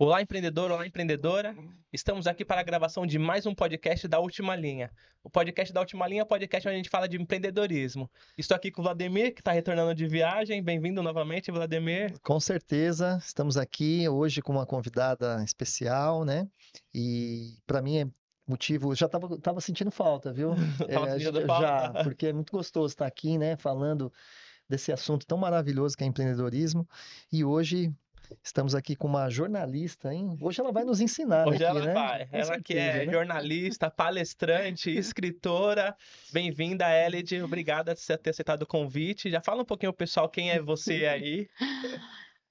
Olá, empreendedor, olá, empreendedora. Estamos aqui para a gravação de mais um podcast da Última Linha. O podcast da Última Linha é um podcast onde a gente fala de empreendedorismo. Estou aqui com o Vladimir, que está retornando de viagem. Bem-vindo novamente, Vladimir. Com certeza, estamos aqui hoje com uma convidada especial, né? E para mim é motivo, já tava sentindo falta, viu? Tava sentindo Já, falta? porque é muito gostoso estar aqui, né? Falando desse assunto tão maravilhoso que é empreendedorismo. E hoje estamos aqui com uma jornalista, hein? Hoje ela vai nos ensinar Hoje aqui, ela né? vai. Com Ela que certeza, é né? jornalista, palestrante, escritora. Bem-vinda, Elid. Obrigada por ter aceitado o convite. Já fala um pouquinho, pessoal, quem é você aí.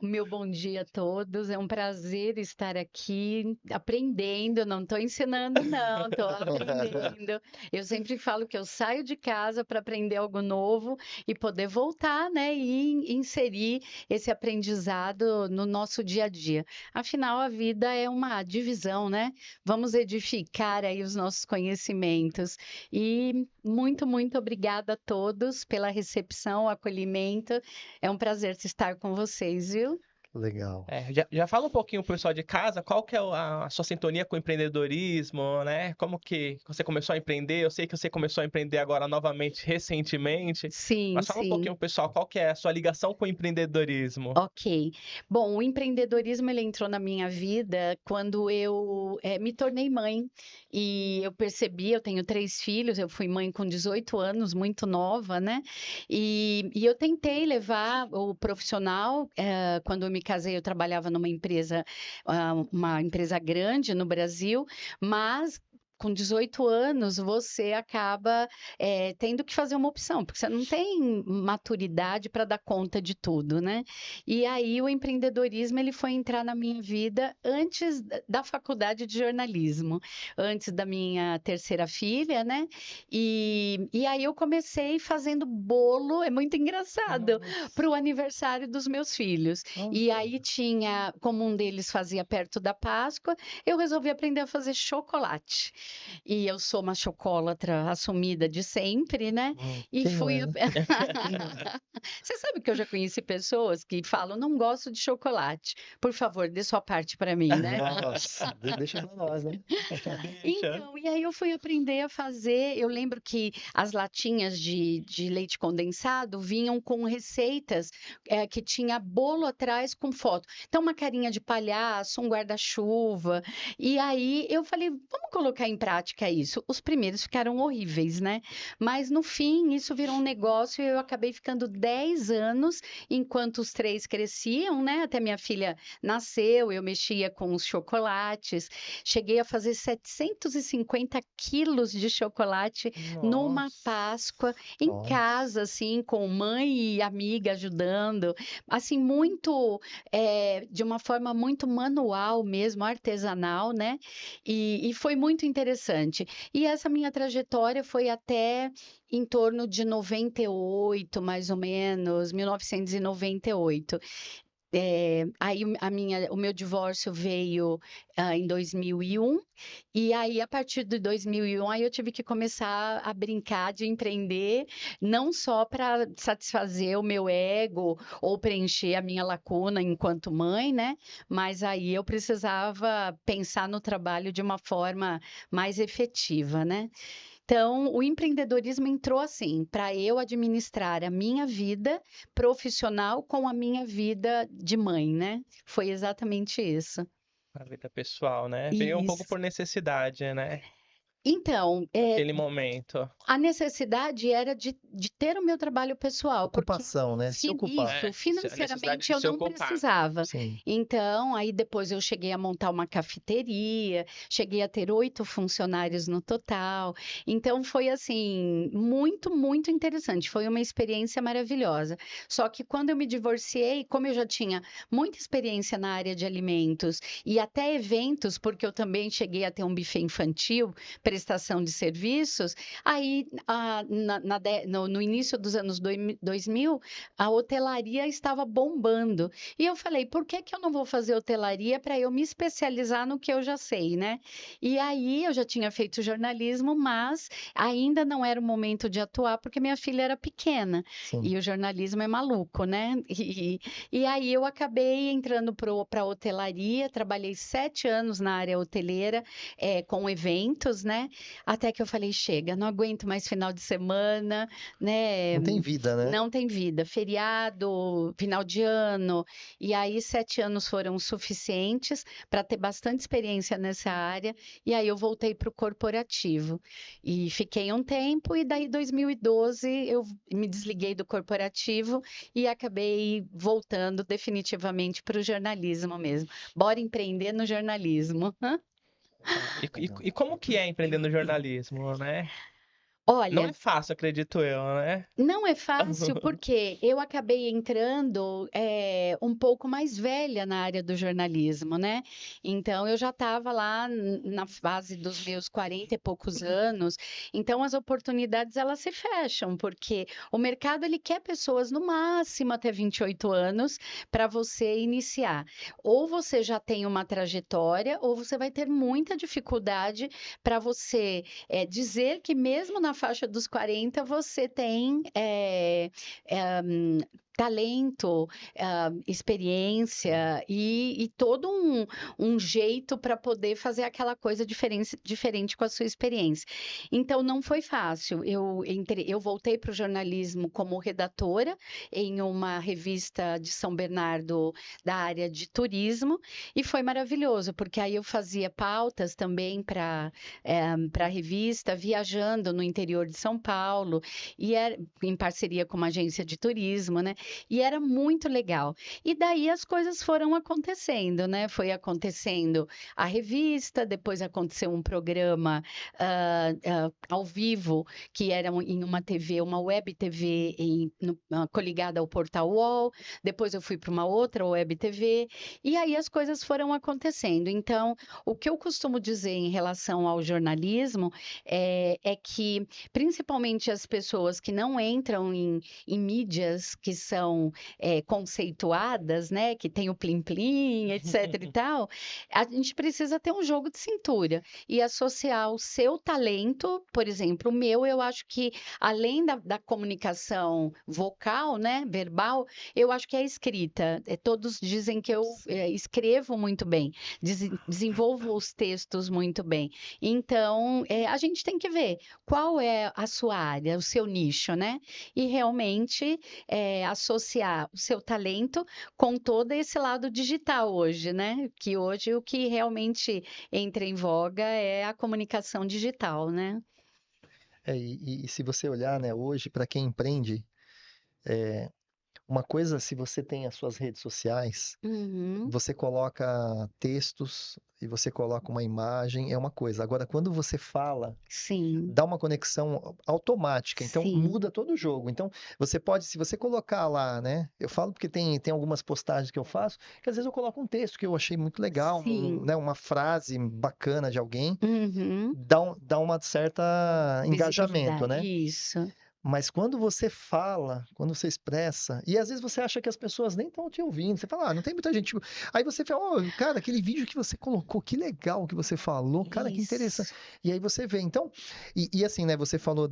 Meu bom dia a todos. É um prazer estar aqui aprendendo. Não estou ensinando, não, estou aprendendo. Eu sempre falo que eu saio de casa para aprender algo novo e poder voltar, né, e inserir esse aprendizado no nosso dia a dia. Afinal, a vida é uma divisão, né? Vamos edificar aí os nossos conhecimentos. E muito obrigada a todos pela recepção, acolhimento. É um prazer estar com vocês, viu? Legal. Já fala um pouquinho pro pessoal de casa, qual que é a sua sintonia com o empreendedorismo, né? Como que você começou a empreender? Eu sei que você começou a empreender agora novamente, recentemente, Sim, mas fala um pouquinho, sim. pessoal, qual que é a sua ligação com o empreendedorismo? Ok. Bom, o empreendedorismo ele entrou na minha vida quando eu me tornei mãe e eu percebi, eu tenho 3 filhos, eu fui mãe com 18 anos, muito nova, né? E eu tentei levar o profissional, quando eu me casei, eu trabalhava numa empresa, uma empresa grande no Brasil, mas com 18 anos, você acaba tendo que fazer uma opção, porque você não tem maturidade para dar conta de tudo, né? E aí o empreendedorismo ele foi entrar na minha vida antes da faculdade de jornalismo, antes da minha terceira filha, né? E aí eu comecei fazendo bolo, é muito engraçado, para o aniversário dos meus filhos. E Nossa. aí tinha, como um deles fazia perto da Páscoa, eu resolvi aprender a fazer chocolate. E eu sou uma chocolatra assumida de sempre, né? E Quem não fui. é, né? Você sabe que eu já conheci pessoas que falam, não gosto de chocolate. Por favor, dê sua parte para mim, né? Nossa, deixa pra nós, né? Deixa. Então, e aí eu fui aprender a fazer. Eu lembro que as latinhas de leite condensado vinham com receitas que tinha bolo atrás com foto. Então, uma carinha de palhaço, um guarda-chuva. E aí eu falei, vamos colocar em prática isso. Os primeiros ficaram horríveis, né? Mas no fim, isso virou um negócio e eu acabei ficando 10 anos enquanto os 3 cresciam, né? Até minha filha nasceu, eu mexia com os chocolates. Cheguei a fazer 750 quilos de chocolate numa Nossa. Páscoa, em Olha, casa, assim, com mãe e amiga ajudando. Assim, muito, de uma forma muito manual mesmo, artesanal, né? E foi muito interessante. E essa minha trajetória foi até em torno de 98, mais ou menos, 1998. Aí o meu divórcio veio em 2001, e aí a partir de 2001 aí eu tive que começar a brincar de empreender, não só para satisfazer o meu ego ou preencher a minha lacuna enquanto mãe, né? Mas aí eu precisava pensar no trabalho de uma forma mais efetiva, né? Então, o empreendedorismo entrou assim, para eu administrar a minha vida profissional com a minha vida de mãe, né? Foi exatamente isso. A vida pessoal, né? Veio um pouco Isso. por necessidade, né? Então, Naquele momento. a necessidade era de ter o meu trabalho pessoal, porque ocupação, né? Se ocupar. isso, A necessidade financeiramente de eu se não ocupar. precisava. Sim. Então, aí depois eu cheguei a montar uma cafeteria, cheguei a ter 8 funcionários no total. Então, foi assim, muito interessante. Foi uma experiência maravilhosa. Só que quando eu me divorciei, como eu já tinha muita experiência na área de alimentos e até eventos, porque eu também cheguei a ter um buffet infantil, prestação de serviços, aí no início dos anos 2000, a hotelaria estava bombando. E eu falei, por que que eu não vou fazer hotelaria para eu me especializar no que eu já sei, né? E aí eu já tinha feito jornalismo, mas ainda não era o momento de atuar porque minha filha era pequena. Sim. E o jornalismo é maluco, né? E aí eu acabei entrando para a hotelaria, trabalhei 7 anos na área hoteleira, com eventos, né? Até que eu falei, chega, não aguento mais final de semana, né? Não tem vida, né? Não tem vida, feriado, final de ano. E aí 7 anos foram suficientes para ter bastante experiência nessa área. E aí eu voltei para o corporativo. E fiquei um tempo, e daí 2012 eu me desliguei do corporativo e acabei voltando definitivamente para o jornalismo mesmo. Bora empreender no jornalismo. E como que é empreender no jornalismo, né? Não Olha, é fácil, acredito eu, né? não é fácil porque eu acabei entrando um pouco mais velha na área do jornalismo, né? Então eu já estava lá na fase dos meus 40 e poucos anos. Então as oportunidades elas se fecham porque o mercado ele quer pessoas no máximo até 28 anos para você iniciar. Ou você já tem uma trajetória, ou você vai ter muita dificuldade para você dizer que mesmo na faixa dos 40 você tem talento, experiência e todo um jeito para poder fazer aquela coisa diferente com a sua experiência. Então, não foi fácil. Eu voltei para o jornalismo como redatora em uma revista de São Bernardo da área de turismo e foi maravilhoso, porque aí eu fazia pautas também para a revista, viajando no interior de São Paulo, e era em parceria com uma agência de turismo, né? E era muito legal. E daí as coisas foram acontecendo, né? Foi acontecendo a revista, depois aconteceu um programa ao vivo, que era em uma TV, uma web TV coligada ao Portal UOL, depois eu fui para uma outra web TV, e aí as coisas foram acontecendo. Então, o que eu costumo dizer em relação ao jornalismo é que, principalmente as pessoas que não entram em mídias que são conceituadas, né, que tem o plim-plim, etc e tal, a gente precisa ter um jogo de cintura e associar o seu talento, por exemplo, o meu, eu acho que além da comunicação vocal, né, verbal, eu acho que é a escrita. Todos dizem que eu escrevo muito bem, desenvolvo os textos muito bem. Então, a gente tem que ver qual é a sua área, o seu nicho, né? E realmente associar o seu talento com todo esse lado digital hoje, né? Que hoje o que realmente entra em voga é a comunicação digital, né? E se você olhar, né, hoje, para quem empreende, uma coisa, se você tem as suas redes sociais, Uhum, você coloca textos e você coloca uma imagem, é uma coisa. Agora, quando você fala, sim, dá uma conexão automática, então sim, muda todo o jogo. Então, você pode, se você colocar lá, né? Eu falo porque tem algumas postagens que eu faço, que às vezes eu coloco um texto que eu achei muito legal, sim, né, uma frase bacana de alguém, uhum, dá uma certa engajamento, visibilidade, né? isso, Mas quando você fala, quando você expressa, e às vezes você acha que as pessoas nem estão te ouvindo, você fala, não tem muita gente. Aí você fala, oh, cara, aquele vídeo que você colocou, que legal que você falou, cara, que interessante. isso, E aí você vê. Então, e assim, né, você falou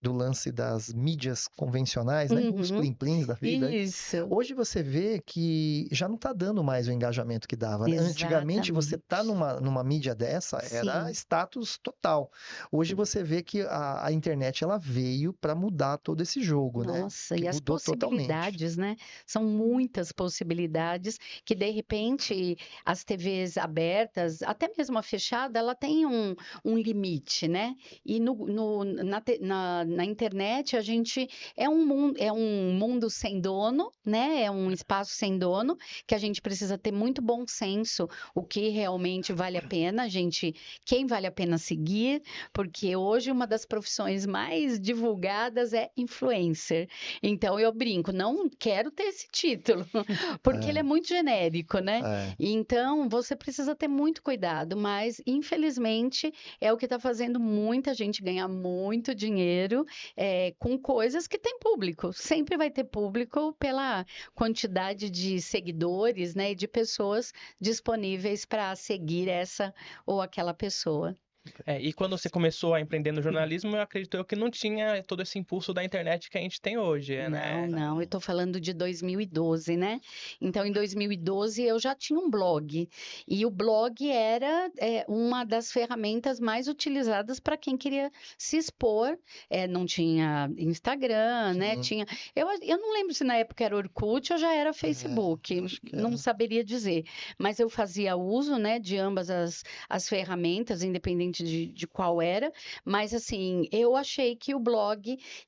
do lance das mídias convencionais, né? Os uhum, plim-plims da vida. isso, Hoje você vê que já não está dando mais o engajamento que dava, né? Antigamente você tá exatamente, numa mídia dessa era sim. status total. Hoje você vê que a internet ela veio para mudar todo esse jogo, né? Nossa, Que e as mudou totalmente. possibilidades, né? São muitas possibilidades que, de repente, as TVs abertas, até mesmo a fechada, ela tem um limite, né? E na internet a gente é um mundo sem dono, né? É um espaço sem dono, que a gente precisa ter muito bom senso, o que realmente vale a pena, quem vale a pena seguir, porque hoje uma das profissões mais divulgadas é influencer. Então eu brinco, não quero ter esse título, porque ele é muito genérico, né? Então você precisa ter muito cuidado, mas infelizmente é o que está fazendo muita gente ganhar muito dinheiro com coisas que têm público. Sempre vai ter público pela quantidade de seguidores, né, e de pessoas disponíveis para seguir essa ou aquela pessoa. E quando você começou a empreender no jornalismo, eu acredito que não tinha todo esse impulso da internet que a gente tem hoje, né? Não, eu estou falando de 2012, né? Então, em 2012 eu já tinha um blog, e o blog era uma das ferramentas mais utilizadas para quem queria se expor. Não tinha Instagram, né? Eu não lembro se na época era Orkut ou já era Facebook, acho que não era. saberia dizer, mas eu fazia uso, né, de ambas as ferramentas, independente de qual era, mas assim, eu achei que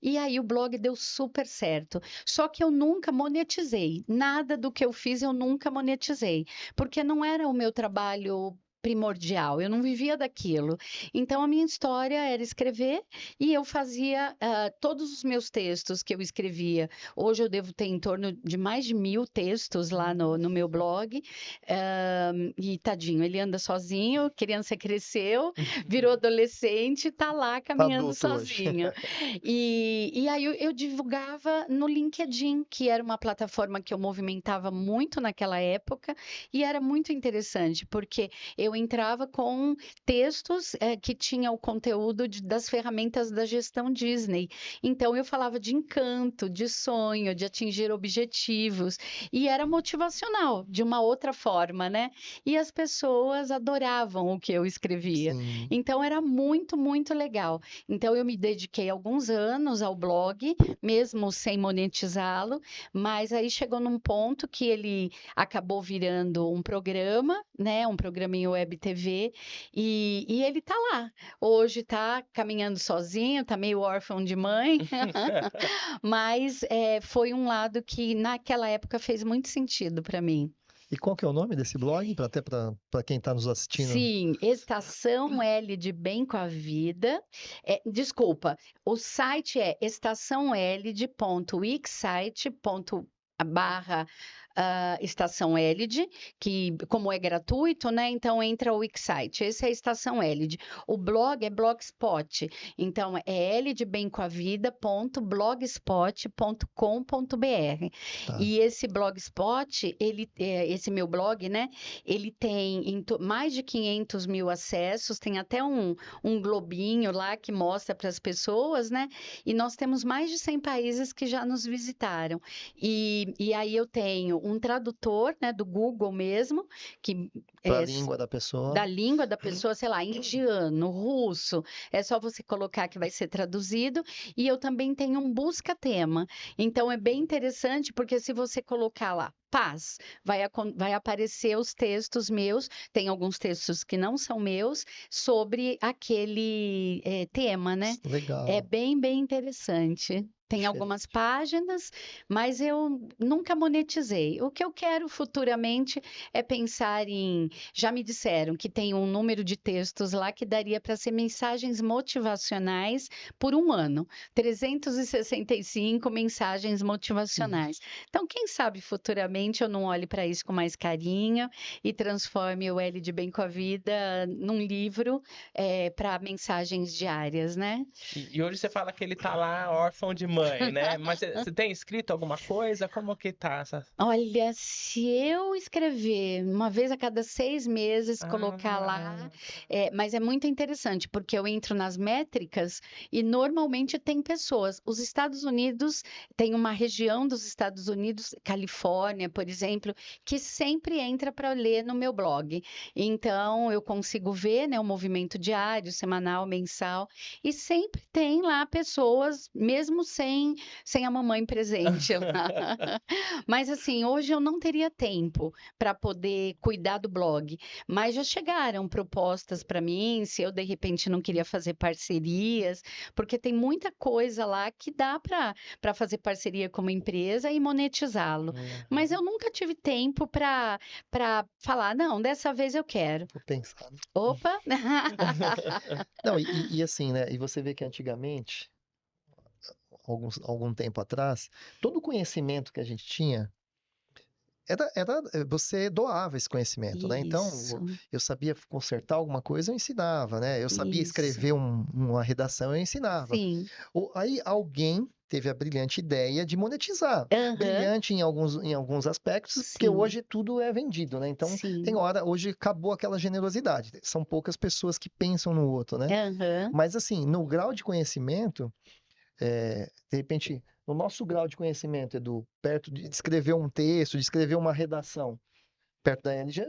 e aí o blog deu super certo. Só que eu nunca monetizei. Nada do que eu fiz eu nunca monetizei, porque não era o meu trabalho primordial, eu não vivia daquilo. Então a minha história era escrever, e eu fazia todos os meus textos que eu escrevia. Hoje eu devo ter em torno de mais de 1000 textos lá no meu blog. E tadinho, ele anda sozinho, criança cresceu, virou adolescente, tá lá caminhando Adulto hoje. sozinho. E aí eu divulgava no LinkedIn, que era uma plataforma que eu movimentava muito naquela época, e era muito interessante, porque eu entrava com textos que tinham o conteúdo das ferramentas da gestão Disney. Então eu falava de encanto, de sonho, de atingir objetivos, e era motivacional, de uma outra forma, né? E as pessoas adoravam o que eu escrevia. Sim. Então era muito, muito legal. Então eu me dediquei alguns anos ao blog, mesmo sem monetizá-lo, mas aí chegou num ponto que ele acabou virando um programa, né? Um programa em web TV, e ele tá lá. Hoje tá caminhando sozinho, tá meio órfão de mãe, mas foi um lado que naquela época fez muito sentido para mim. E qual que é o nome desse blog? Até para quem está nos assistindo. Sim, Estação L de Bem com a Vida. Desculpa, o site é estaçãoeld.wixsite.barra Estação Elide, que como é gratuito, né? Então entra o Wixsite. Esse é a Estação Elide. O blog é Blogspot. Então é eldebemcoavida.blogspot.com.br. Tá. E esse Blogspot, esse meu blog, né? Ele tem mais de 500 mil acessos. Tem até um globinho lá que mostra para as pessoas, né? E nós temos mais de 100 países que já nos visitaram. E aí eu tenho um tradutor, né, do Google mesmo, que Da língua da pessoa. Da língua da pessoa, sei lá, indiano, russo, é só você colocar que vai ser traduzido. E eu também tenho um busca-tema. Então é bem interessante, porque se você colocar lá paz, vai aparecer os textos meus, tem alguns textos que não são meus, sobre aquele tema, né? Legal. É bem, bem interessante. Tem algumas páginas, mas eu nunca monetizei. O que eu quero futuramente é pensar em... Já me disseram que tem um número de textos lá que daria para ser mensagens motivacionais por um ano. 365 mensagens motivacionais. Então, quem sabe futuramente eu não olhe para isso com mais carinho e transforme o L de Bem com a Vida num livro para mensagens diárias, né? E hoje você fala que ele tá lá órfão de mãe, né? Mas você tem escrito alguma coisa? Como que tá essa... Olha, se eu escrever uma vez a cada 6 meses, colocar lá, mas é muito interessante, porque eu entro nas métricas e normalmente tem pessoas. Os Estados Unidos, tem uma região dos Estados Unidos, Califórnia, por exemplo, que sempre entra para ler no meu blog. Então, eu consigo ver, né, o movimento diário, semanal, mensal, e sempre tem lá pessoas, mesmo sem sem a mamãe presente. Mas assim, hoje eu não teria tempo para poder cuidar do blog, mas já chegaram propostas para mim, se eu de repente não queria fazer parcerias, porque tem muita coisa lá que dá para fazer parceria com uma empresa e monetizá-lo. Mas eu nunca tive tempo para falar, não, dessa vez eu quero. Vou pensar. Opa! Não, e assim, né? E você vê que antigamente, algum tempo atrás, todo o conhecimento que a gente tinha você doava esse conhecimento, né? Então, Isso, eu sabia consertar alguma coisa, eu ensinava, né? Eu sabia isso. escrever uma redação, eu ensinava. Sim. Aí alguém teve a brilhante ideia de monetizar. Aham. Brilhante em alguns aspectos, porque Sim. hoje tudo é vendido, né? Então, Sim. tem hora, hoje acabou aquela generosidade. São poucas pessoas que pensam no outro, né? Aham. Mas assim, no grau de conhecimento, de repente, no nosso grau de conhecimento, Edu, perto de escrever um texto, de escrever uma redação, perto da LG,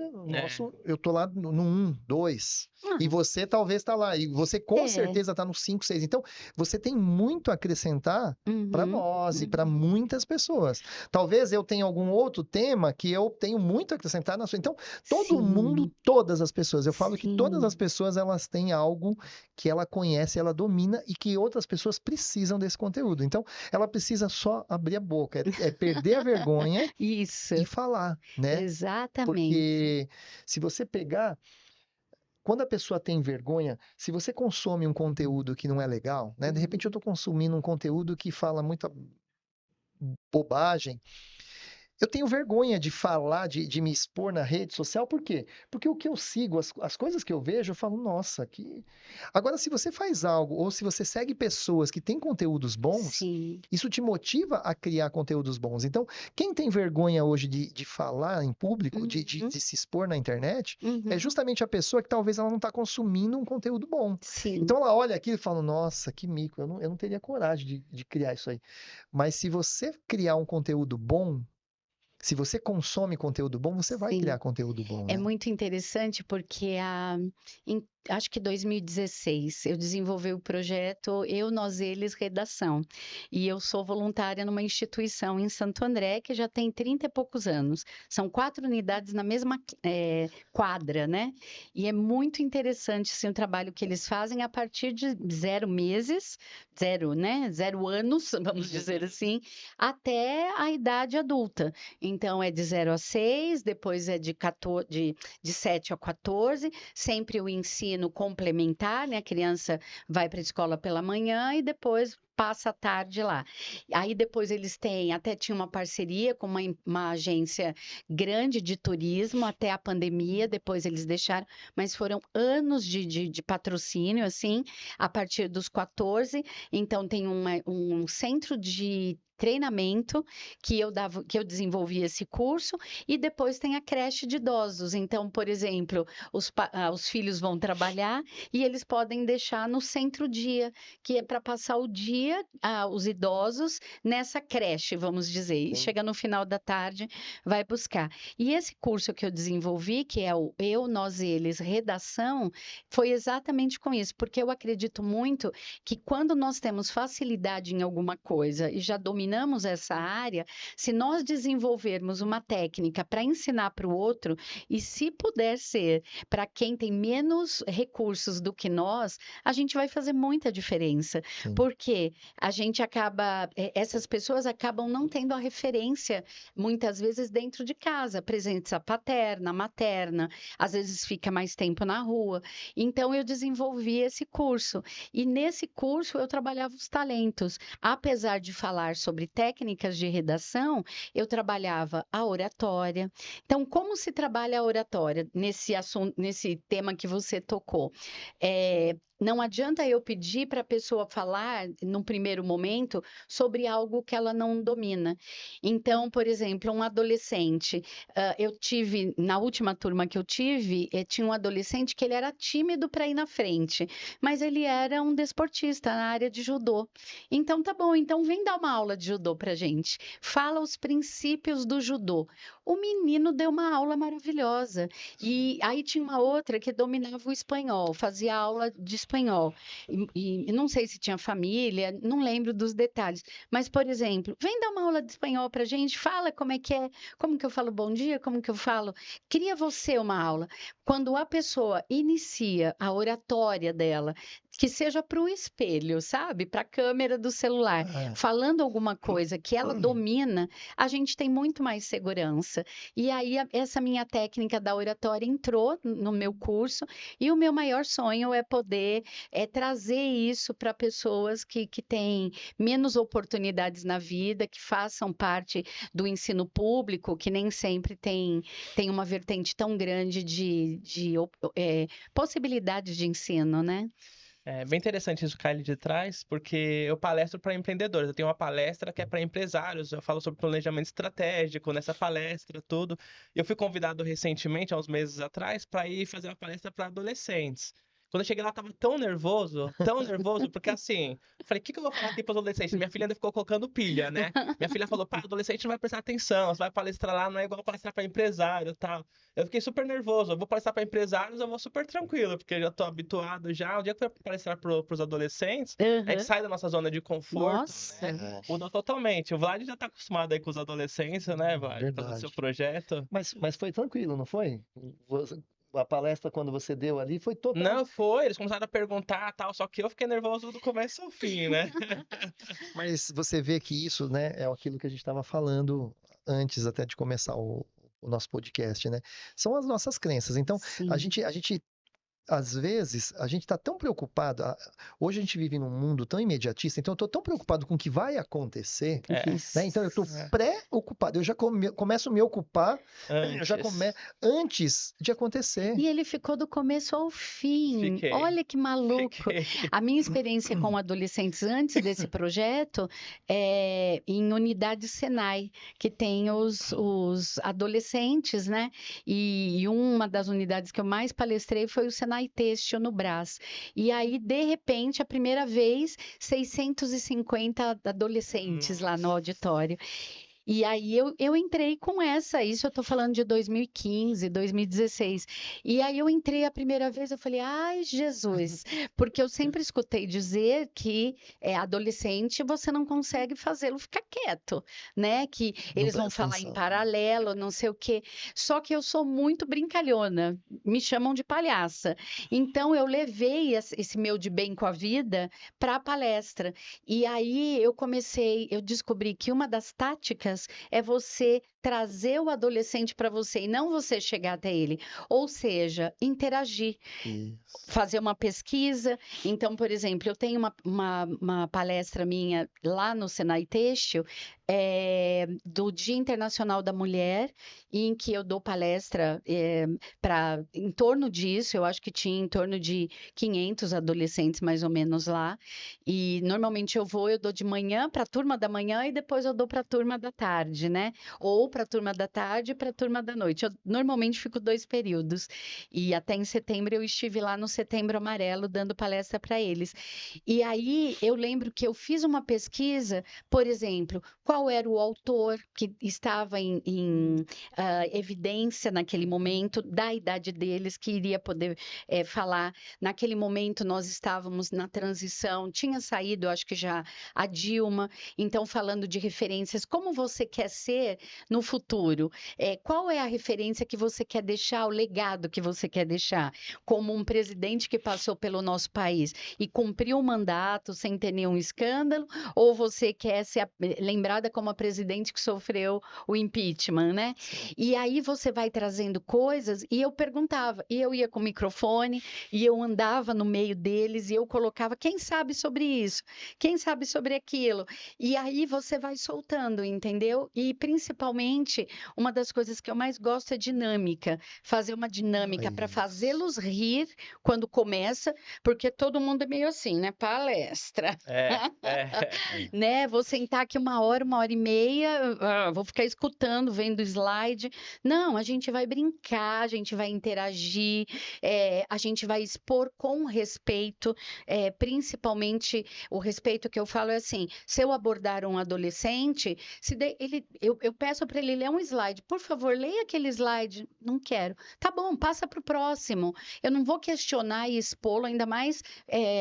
eu tô lá no 1, 2. E você talvez tá lá. E você com certeza tá no 5, 6. Então, você tem muito a acrescentar para nós e para muitas pessoas. Talvez eu tenha algum outro tema que eu tenho muito a acrescentar na sua. Então, todo mundo, todas as pessoas. Eu falo que todas as pessoas, elas têm algo que ela conhece, ela domina e que outras pessoas precisam desse conteúdo. Então, ela precisa só abrir a boca, perder a vergonha Isso. e falar, né? Exatamente. Porque se você pegar, quando a pessoa tem vergonha, se você consome um conteúdo que não é legal, né? De repente eu estou consumindo um conteúdo que fala muita bobagem. Eu tenho vergonha de falar, de me expor na rede social, por quê? Porque o que eu sigo, as coisas que eu vejo, eu falo, nossa, que. Agora, se você faz algo, ou se você segue pessoas que têm conteúdos bons, Sim. isso te motiva a criar conteúdos bons. Então, quem tem vergonha hoje de falar em público, de se expor na internet, é justamente a pessoa que talvez ela não está consumindo um conteúdo bom. Sim. Então, ela olha aquilo e fala, nossa, que mico, eu não teria coragem de criar isso aí. Mas se você criar um conteúdo bom, se você consome conteúdo bom, você vai Sim. criar conteúdo bom, né? É muito interessante porque acho que 2016 eu desenvolvi o projeto Eu, Nós, Eles Redação. E eu sou voluntária numa instituição em Santo André que já tem 30 e poucos anos. São 4 unidades na mesma quadra, né? E é muito interessante assim, o trabalho que eles fazem a partir de 0 meses, 0 anos, vamos dizer assim, até a idade adulta. Então, é de 0 a 6, depois é de 7 a 14, sempre o ensino complementar, né? A criança vai para a escola pela manhã e depois passa a tarde lá. Aí depois eles tinha uma parceria com uma agência grande de turismo até a pandemia, depois eles deixaram, mas foram anos de patrocínio, assim, a partir dos 14. Então tem um centro de treinamento que eu desenvolvi esse curso, e depois tem a creche de idosos. Então, por exemplo, os filhos vão trabalhar e eles podem deixar no centro-dia, que é para passar o dia, os idosos, nessa creche, vamos dizer. E chega no final da tarde, vai buscar. E esse curso que eu desenvolvi, que é o Eu, Nós, Eles, Redação, foi exatamente com isso, porque eu acredito muito que quando nós temos facilidade em alguma coisa e já dominamos essa área, se nós desenvolvermos uma técnica para ensinar para o outro, e se puder ser para quem tem menos recursos do que nós, a gente vai fazer muita diferença. Sim. Porque a gente essas pessoas acabam não tendo a referência, muitas vezes, dentro de casa, presença paterna, materna, às vezes fica mais tempo na rua. Então, eu desenvolvi esse curso. E nesse curso, eu trabalhava os talentos. Apesar de falar sobre técnicas de redação, eu trabalhava a oratória. Então, como se trabalha a oratória nesse assunto, nesse tema que você tocou? Não adianta eu pedir para a pessoa falar, num primeiro momento, sobre algo que ela não domina. Então, por exemplo, um adolescente, na última turma que eu tive, tinha um adolescente que ele era tímido para ir na frente, mas ele era um desportista na área de judô. Então, tá bom, então vem dar uma aula de judô pra gente. Fala os princípios do judô. O menino deu uma aula maravilhosa. E aí tinha uma outra que dominava o espanhol, fazia aula de espanhol espanhol. E não sei se tinha família, não lembro dos detalhes. Mas, por exemplo, vem dar uma aula de espanhol pra gente, fala como é que é, como que eu falo bom dia, como que eu falo. Cria você uma aula. Quando a pessoa inicia a oratória dela, que seja para o espelho, sabe? Para a câmera do celular, É. falando alguma coisa que ela domina, a gente tem muito mais segurança. E aí, essa minha técnica da oratória entrou no meu curso, e o meu maior sonho é poder trazer isso para pessoas que têm menos oportunidades na vida, que façam parte do ensino público, que nem sempre tem uma vertente tão grande de possibilidades de ensino, né? É bem interessante isso que a Kylie traz, porque eu palestro para empreendedores. Eu tenho uma palestra que é para empresários. Eu falo sobre planejamento estratégico nessa palestra, tudo. E eu fui convidado recentemente, há uns meses atrás, para ir fazer uma palestra para adolescentes. Quando eu cheguei lá, eu tava tão nervoso, porque assim, eu falei, o que eu vou falar aqui para os adolescentes? Minha filha ainda ficou colocando pilha, né? Minha filha falou, pá, adolescente não vai prestar atenção, você vai palestrar lá, não é igual palestrar para empresário e tal. Eu fiquei super nervoso. Eu vou palestrar para empresários, eu vou super tranquilo, porque eu já tô habituado já. O dia que eu for palestrar pros adolescentes, a gente sai da nossa zona de conforto, Nossa. né? Mudou totalmente. O Vlad já tá acostumado aí com os adolescentes, né, Vlad? Por causa do Verdade. seu projeto. Mas foi tranquilo, não foi? A palestra, quando você deu ali, foi total. Não, foi. Eles começaram a perguntar tal, só que eu fiquei nervoso do começo ao fim, né? Mas você vê que isso, né, é aquilo que a gente estava falando antes até de começar o nosso podcast, né? São as nossas crenças. Então, Sim. a gente às vezes, a gente está tão preocupado. Hoje a gente vive num mundo tão imediatista, então eu estou tão preocupado com o que vai acontecer, né? Então eu estou pré-ocupado. Eu já começo a me ocupar antes de acontecer. E ele ficou do começo ao fim. Fiquei. Olha que maluco. Fiquei. A minha experiência com adolescentes antes desse projeto é em unidade Senai, que tem os adolescentes, né? E uma das unidades que eu mais palestrei foi o Senai Têxtil no Brás. E aí, de repente, a primeira vez, 650 adolescentes lá no auditório. E aí eu entrei com isso eu tô falando de 2015, 2016. E aí eu entrei a primeira vez, eu falei, ai, Jesus, porque eu sempre escutei dizer que adolescente você não consegue fazê-lo ficar quieto, né? Que eles vão presta falar em atenção. paralelo, não sei o quê. Só que eu sou muito brincalhona, me chamam de palhaça. Então eu levei esse meu de bem com a vida para a palestra. E aí eu descobri que uma das táticas é você trazer o adolescente para você e não você chegar até ele. Ou seja, interagir, fazer uma pesquisa. Então, por exemplo, eu tenho uma palestra minha lá no Senai Têxtil, do Dia Internacional da Mulher, em que eu dou palestra em torno disso. Eu acho que tinha em torno de 500 adolescentes, mais ou menos, lá. E normalmente eu dou de manhã para a turma da manhã e depois eu dou para a turma da tarde, né? Ou para a turma da tarde e para a turma da noite. Eu normalmente fico 2 períodos. E até em setembro eu estive lá no Setembro Amarelo dando palestra para eles. E aí eu lembro que eu fiz uma pesquisa, por exemplo, qual era o autor que estava em evidência naquele momento, da idade deles, que iria poder falar. Naquele momento nós estávamos na transição, tinha saído, acho que já a Dilma, então falando de referências, como você quer ser no futuro? Qual é a referência que você quer deixar, o legado que você quer deixar, como um presidente que passou pelo nosso país e cumpriu o mandato sem ter nenhum escândalo, ou você quer ser lembrada como a presidente que sofreu o impeachment, né? E aí você vai trazendo coisas, e eu perguntava, e eu ia com o microfone, e eu andava no meio deles, e eu colocava, quem sabe sobre isso? Quem sabe sobre aquilo? E aí você vai soltando, entendeu? E principalmente, uma das coisas que eu mais gosto é dinâmica, fazer uma dinâmica para fazê-los rir quando começa, porque todo mundo é meio assim, né? Palestra. Né? Vou sentar aqui 1 hora e meia, vou ficar escutando, vendo slide. Não, a gente vai brincar, a gente vai interagir, a gente vai expor com respeito, principalmente o respeito que eu falo é assim, se eu abordar um adolescente, eu peço para para ele ler um slide. Por favor, leia aquele slide. Não quero. Tá bom, passa para o próximo. Eu não vou questionar e expô-lo, ainda mais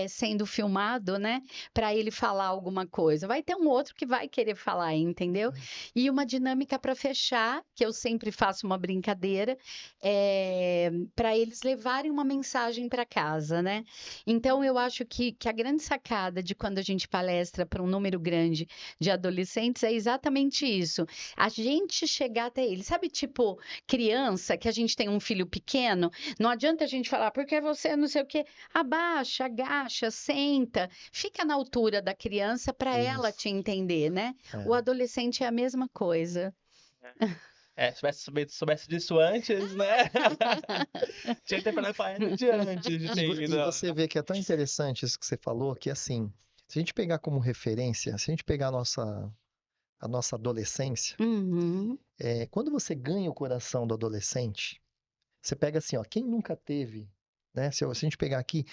sendo filmado, né? Para ele falar alguma coisa. Vai ter um outro que vai querer falar, entendeu? E uma dinâmica para fechar, que eu sempre faço uma brincadeira, para eles levarem uma mensagem para casa, né? Então, eu acho que a grande sacada de quando a gente palestra para um número grande de adolescentes é exatamente isso. A gente chegar até eles. Sabe, tipo, criança, que a gente tem um filho pequeno, não adianta a gente falar, porque você não sei o quê. Abaixa, agacha, senta, fica na altura da criança para ela Isso. te entender, né? É. O adolescente é a mesma coisa. Se soubesse disso antes, né? Tinha que ter preparado de antes de ter E ido. você vê que é tão interessante isso que você falou, que assim, se a gente pegar como referência, se a gente pegar a nossa adolescência, Uhum. quando você ganha o coração do adolescente, você pega assim, ó, quem nunca teve, né? Se a gente pegar aqui,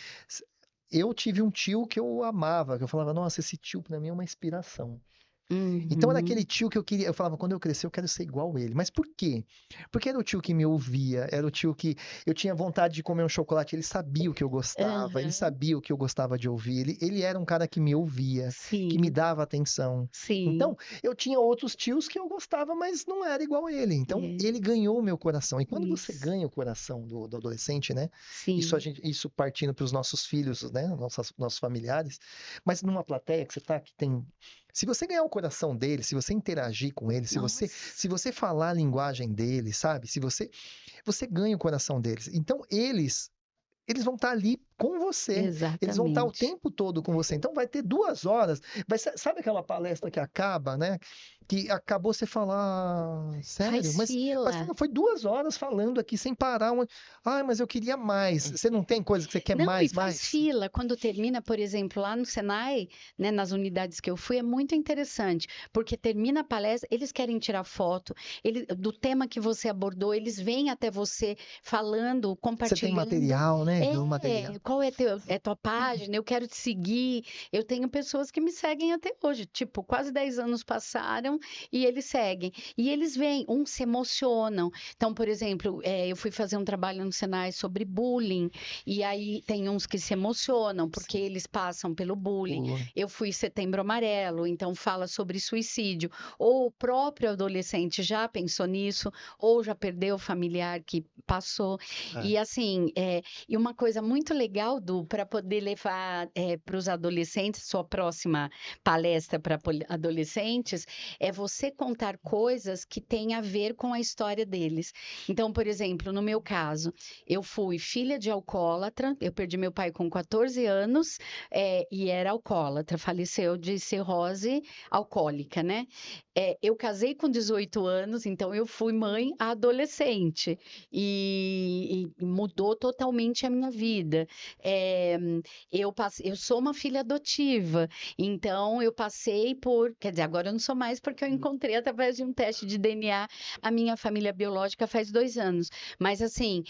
eu tive um tio que eu amava, que eu falava, nossa, esse tio pra mim é uma inspiração. Então era aquele Uhum. tio que eu falava, quando eu crescer eu quero ser igual ele. Mas por quê? Porque era o tio que me ouvia, era o tio que eu tinha vontade de comer um chocolate, ele sabia o que eu gostava, ele Aham. sabia o que eu gostava de ouvir, ele era um cara que me ouvia, que me Sim, dava atenção. Então, sim. eu tinha outros tios que eu gostava, mas não era igual a ele. Então, É, ele ganhou o meu coração. E quando você isso. ganha o coração do adolescente, né? Sim. Isso partindo para os nossos filhos, né? Nossos familiares. Mas numa plateia que você tá, que tem. Se você ganhar o coração dele, se você interagir com ele, Nossa, se você falar a linguagem dele, sabe? Se você ganha o coração deles. Então, eles vão estar ali com você. Eles vão estar o exatamente. tempo todo com você. Então vai ter 2 horas. Sabe aquela palestra que acaba, né? Que acabou você falar, sério? Faz Mas fila. foi 2 horas falando aqui sem parar. Ai, mas eu queria mais. Você não tem coisa que você quer Não, e mais, faz mais? fila. Quando termina, por exemplo, lá no Senai, né, nas unidades que eu fui, é muito interessante, porque termina a palestra, eles querem tirar foto, do tema que você abordou, eles vêm até você falando, Você tem compartilhando. material, né? O material. Qual é tua página? Eu quero te seguir. Eu tenho pessoas que me seguem até hoje, tipo, quase 10 anos passaram e eles seguem. E eles vêm, uns se emocionam. Então, por exemplo, eu fui fazer um trabalho no Senai sobre bullying. E aí tem uns que se emocionam porque Sim. eles passam pelo bullying. Pula. Eu fui Setembro Amarelo, então fala sobre suicídio. Ou o próprio adolescente já pensou nisso, ou já perdeu o familiar que passou. É. E assim, e uma coisa muito legal, Du, para poder levar para os adolescentes, sua próxima palestra para adolescentes, é você contar coisas que têm a ver com a história deles. Então, por exemplo, no meu caso, eu fui filha de alcoólatra, eu perdi meu pai com 14 anos, e era alcoólatra, faleceu de cirrose alcoólica, né? Eu casei com 18 anos, então eu fui mãe adolescente e mudou totalmente a minha vida. Eu sou uma filha adotiva, então eu passei por, quer dizer, agora eu não sou mais porque eu encontrei através de um teste de DNA a minha família biológica faz 2 anos. Mas assim,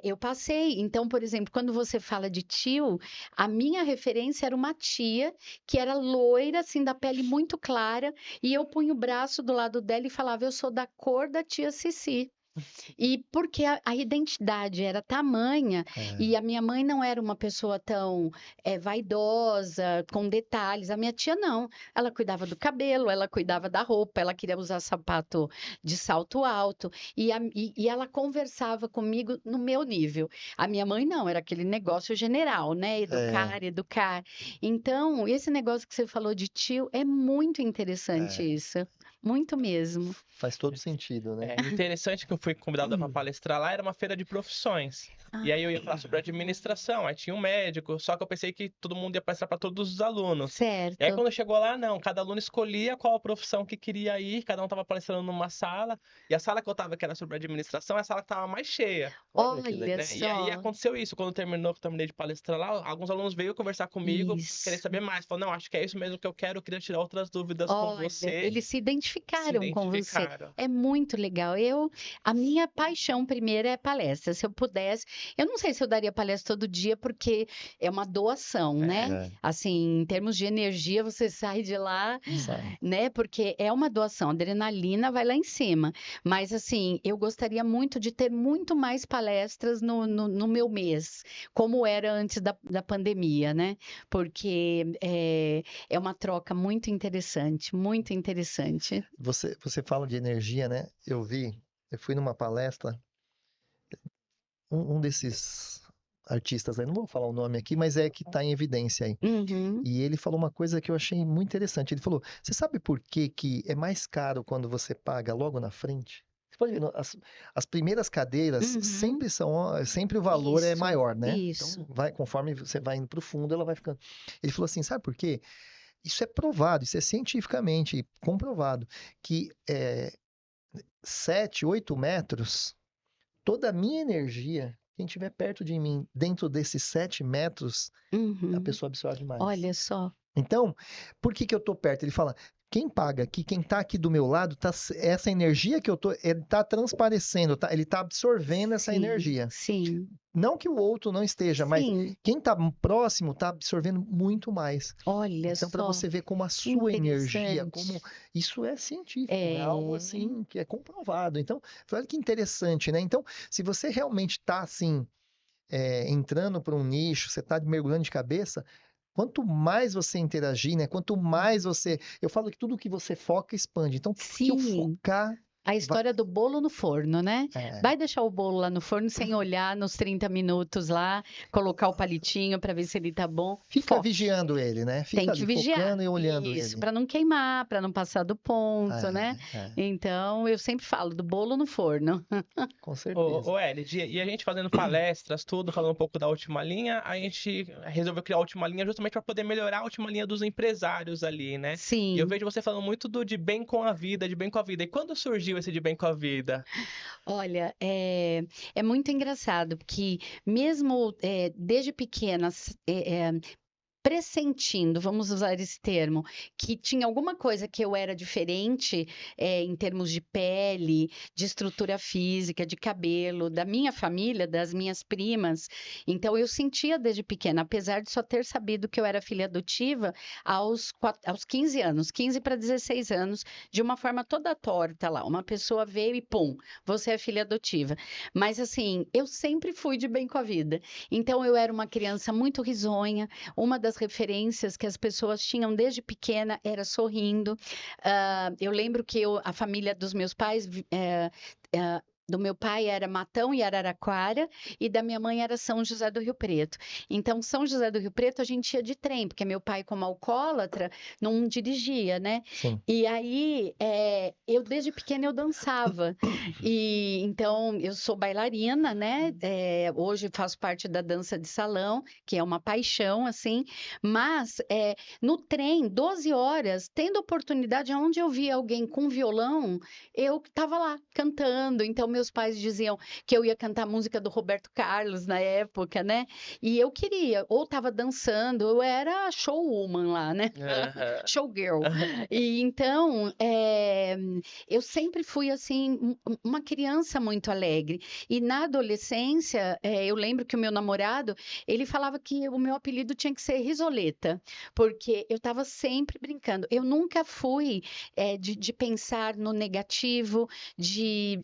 eu passei. Então, por exemplo, quando você fala de tio, a minha referência era uma tia que era loira, assim, da pele muito clara, e eu punho o braço do lado dela e falava, eu sou da cor da tia Cici. E porque a identidade era tamanha, É. e a minha mãe não era uma pessoa tão vaidosa, com detalhes. A minha tia não. Ela cuidava do cabelo, ela cuidava da roupa, ela queria usar sapato de salto alto. E ela conversava comigo no meu nível. A minha mãe não, era aquele negócio general, né? É. Educar, educar. Então, esse negócio que você falou de tio é muito interessante É. isso. Muito mesmo. Faz todo sentido, né? Interessante que eu fui convidado para palestrar lá, era uma feira de profissões. E aí eu ia falar sobre administração, aí tinha um médico, só que eu pensei que todo mundo ia palestrar para todos os alunos. E aí Certo. quando chegou lá, não, cada aluno escolhia qual a profissão que queria ir, cada um estava palestrando numa sala, e a sala que eu tava, que era sobre administração, é a sala que estava mais cheia. Olha que Olha legal. Né? E aí só. aconteceu isso, quando terminou, que eu terminei de palestrar lá, alguns alunos veio conversar comigo, querer Isso. saber mais, falou, não, acho que é isso mesmo que eu quero, queria tirar outras dúvidas com Olha, você. eles se identificaram com você. identificaram. É muito legal. A minha paixão primeira é palestra. Se eu pudesse, eu não sei se eu daria palestra todo dia, porque é uma doação, né? É, Assim, em termos de energia, você sai de lá, sabe? né? Porque é uma doação, a adrenalina vai lá em cima. Mas, assim, eu gostaria muito de ter muito mais palestras no meu mês, como era antes da pandemia, né? Porque é uma troca muito interessante, muito interessante. Você fala de energia, né? Eu fui numa palestra, um desses artistas aí, não vou falar o nome aqui, mas é que está em evidência aí. Uhum. E ele falou uma coisa que eu achei muito interessante. Ele falou: você sabe por que que é mais caro quando você paga logo na frente? Você pode ver, as primeiras cadeiras Uhum. sempre o valor é Isso, maior, né? isso. Então, conforme você vai indo para o fundo, ela vai ficando. Ele falou assim: sabe por quê? Isso é provado, isso é cientificamente comprovado, que 7, 8 metros, toda a minha energia, quem estiver perto de mim, dentro desses 7 metros, a Uhum. pessoa absorve mais. Olha só. Então, por que que eu tô perto? Ele fala: quem paga aqui, quem tá aqui do meu lado, essa energia que eu tô, ele tá transparecendo, ele tá absorvendo essa Sim, energia. sim, Não que o outro não esteja, mas sim. quem tá próximo tá absorvendo muito mais. Olha Então, para só, você ver como a que sua energia, como interessante. isso é científico, é algo É, assim que é comprovado. Então, olha que interessante, né? Então, se você realmente está assim, entrando para um nicho, você está mergulhando de cabeça, quanto mais você interagir, né? Quanto mais você. Eu falo que tudo que você foca expande. Então, tudo que eu sim. focar. A história do bolo no forno, né? É, Vai deixar o bolo lá no forno sem olhar nos 30 minutos lá, colocar o palitinho para ver se ele tá bom. fica Foque. vigiando ele, né? Tem Fica que ali vigiar. focando e olhando Isso, ele. para não queimar, para não passar do ponto, né? É, Então, eu sempre falo do bolo no forno. com certeza. Ô, Elid, e a gente fazendo palestras, tudo, falando um pouco da última linha, a gente resolveu criar a última linha justamente para poder melhorar a última linha dos empresários ali, né? E eu Sim. vejo você falando muito do de bem com a vida, de bem com a vida. E quando surgiu esse de bem com a vida? Olha, é muito engraçado, porque mesmo desde pequena, pressentindo, vamos usar esse termo, que tinha alguma coisa que eu era diferente, em termos de pele, de estrutura física, de cabelo, da minha família, das minhas primas. Então eu sentia desde pequena, apesar de só ter sabido que eu era filha adotiva aos 15 anos, 15 para 16 anos, de uma forma toda torta lá. Uma pessoa veio e pum, você é filha adotiva. Mas assim, eu sempre fui de bem com a vida. Então eu era uma criança muito risonha, uma das referências que as pessoas tinham desde pequena era sorrindo. Eu lembro que a família dos meus pais, do meu pai era Matão e Araraquara, e da minha mãe era São José do Rio Preto. Então, São José do Rio Preto a gente ia de trem, porque meu pai, como alcoólatra, não dirigia, né? Sim. E aí, eu desde pequena eu dançava. E então eu sou bailarina, né? Hoje faço parte da dança de salão, que é uma paixão, assim. Mas no trem, 12 horas, tendo oportunidade, onde eu via alguém com violão, eu estava lá cantando. Então meus pais diziam que eu ia cantar música do Roberto Carlos na época, né? E eu queria, ou estava dançando, eu era showwoman lá, né? Aham. Showgirl. E então, eu sempre fui assim uma criança muito alegre. E na adolescência, eu lembro que o meu namorado, ele falava que o meu apelido tinha que ser Risoleta, porque eu estava sempre brincando. Eu nunca fui de pensar no negativo, de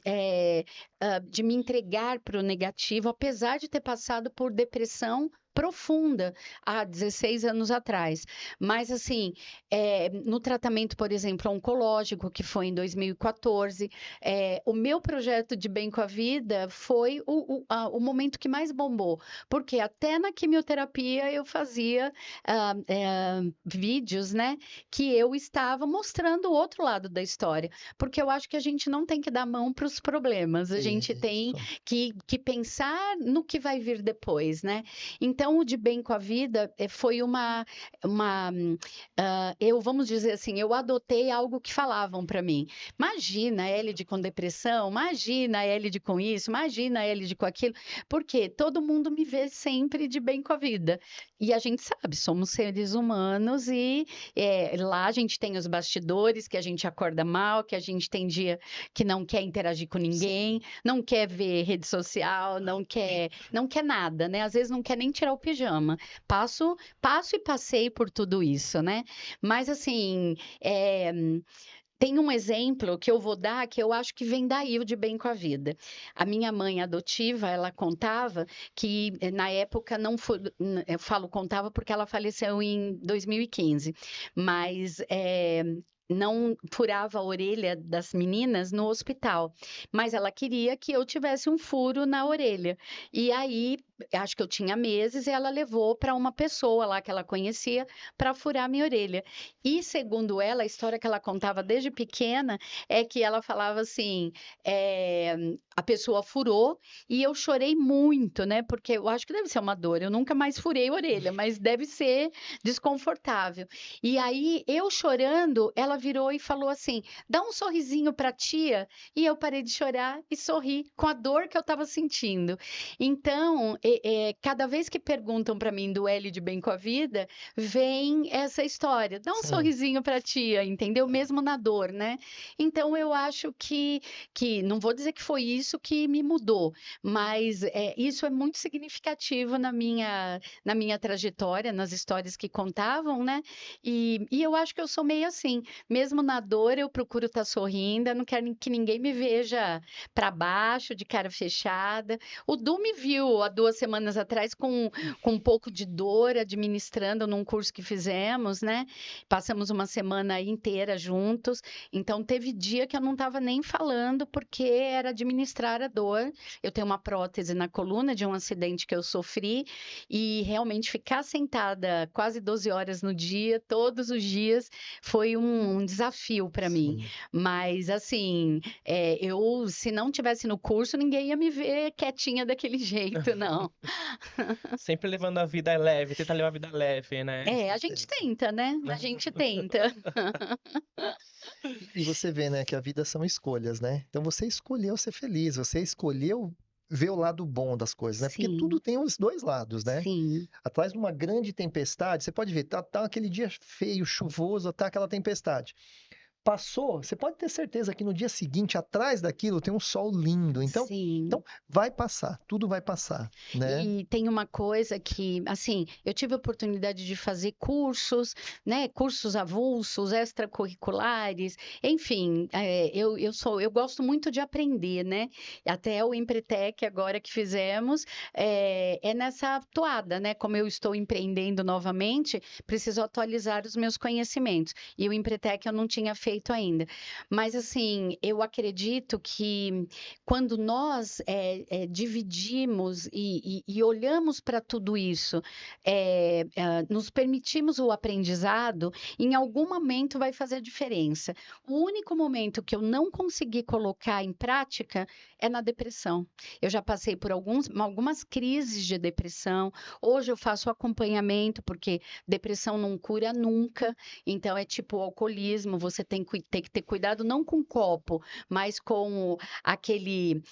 me entregar para o negativo, apesar de ter passado por depressão profunda há 16 anos atrás. Mas, assim, no tratamento, por exemplo, oncológico, que foi em 2014, o meu projeto de Bem com a Vida foi o momento que mais bombou, porque até na quimioterapia eu fazia vídeos, né, que eu estava mostrando o outro lado da história, porque eu acho que a gente não tem que dar mão para os problemas, a gente tem Isso. que pensar no que vai vir depois, né? Então, Então, o De Bem com a Vida foi vamos dizer assim, eu adotei algo que falavam para mim. Imagina a Elide com depressão, imagina a Elide com isso, imagina a Elide com aquilo, porque todo mundo me vê sempre de bem com a vida. E a gente sabe, somos seres humanos e lá a gente tem os bastidores, que a gente acorda mal, que a gente tem dia que não quer interagir com ninguém, não quer ver rede social, não quer nada, né? Às vezes não quer nem tirar o pijama. Passo e passei por tudo isso, né? Mas assim, tem um exemplo que eu vou dar que eu acho que vem daí o De Bem com a Vida. A minha mãe adotiva, ela contava que na época não foi, eu falo contava porque ela faleceu em 2015, mas não furava a orelha das meninas no hospital, mas ela queria que eu tivesse um furo na orelha. E aí, acho que eu tinha meses e ela levou para uma pessoa lá que ela conhecia para furar minha orelha. E segundo ela, a história que ela contava desde pequena é que ela falava assim, a pessoa furou e eu chorei muito, né? Porque eu acho que deve ser uma dor. Eu nunca mais furei a orelha, mas deve ser desconfortável. E aí, eu chorando, ela virou e falou assim: dá um sorrisinho para tia. E eu parei de chorar e sorri com a dor que eu estava sentindo. Então, cada vez que perguntam para mim do L de Bem com a Vida, vem essa história: dá um Sim. sorrisinho para tia, entendeu? Mesmo na dor, né? Então, eu acho que não vou dizer que foi isso que me mudou, mas isso é muito significativo na minha trajetória, nas histórias que contavam, né? E eu acho que eu sou meio assim. Mesmo na dor, eu procuro estar sorrindo, eu não quero que ninguém me veja para baixo, de cara fechada. O Du me viu há 2 semanas atrás com um pouco de dor, administrando num curso que fizemos, né? Passamos uma semana inteira juntos, então teve dia que eu não estava nem falando, porque era administrar a dor. Eu tenho uma prótese na coluna de um acidente que eu sofri, e realmente ficar sentada quase 12 horas no dia, todos os dias, foi um desafio para mim. Sim. Mas, assim, se não tivesse no curso, ninguém ia me ver quietinha daquele jeito, não. Sempre levando a vida leve, tenta levar a vida leve, né? A gente tenta, né? A gente tenta. E você vê, né, que a vida são escolhas, né? Então você escolheu ser feliz, você escolheu ver o lado bom das coisas, né? Porque tudo Sim, tem os dois lados, né? sim, Atrás de uma grande tempestade, você pode ver, tá aquele dia feio, chuvoso, tá aquela tempestade. Passou, você pode ter certeza que no dia seguinte, atrás daquilo, tem um sol lindo. Então sim. vai passar, tudo vai passar, né? E tem uma coisa que, assim, eu tive a oportunidade de fazer cursos, né? Cursos avulsos, extracurriculares, enfim, eu gosto muito de aprender, né? Até o Empretec agora que fizemos é nessa toada, né? Como eu estou empreendendo novamente, preciso atualizar os meus conhecimentos. E o Empretec eu não tinha feito ainda. Mas assim, eu acredito que quando nós dividimos e olhamos para tudo isso, nos permitimos o aprendizado, em algum momento vai fazer diferença. O único momento que eu não consegui colocar em prática é na depressão. Eu já passei por algumas crises de depressão. Hoje eu faço acompanhamento, porque depressão não cura nunca. Então é tipo o alcoolismo, você tem que ter cuidado não com o copo, mas com aquele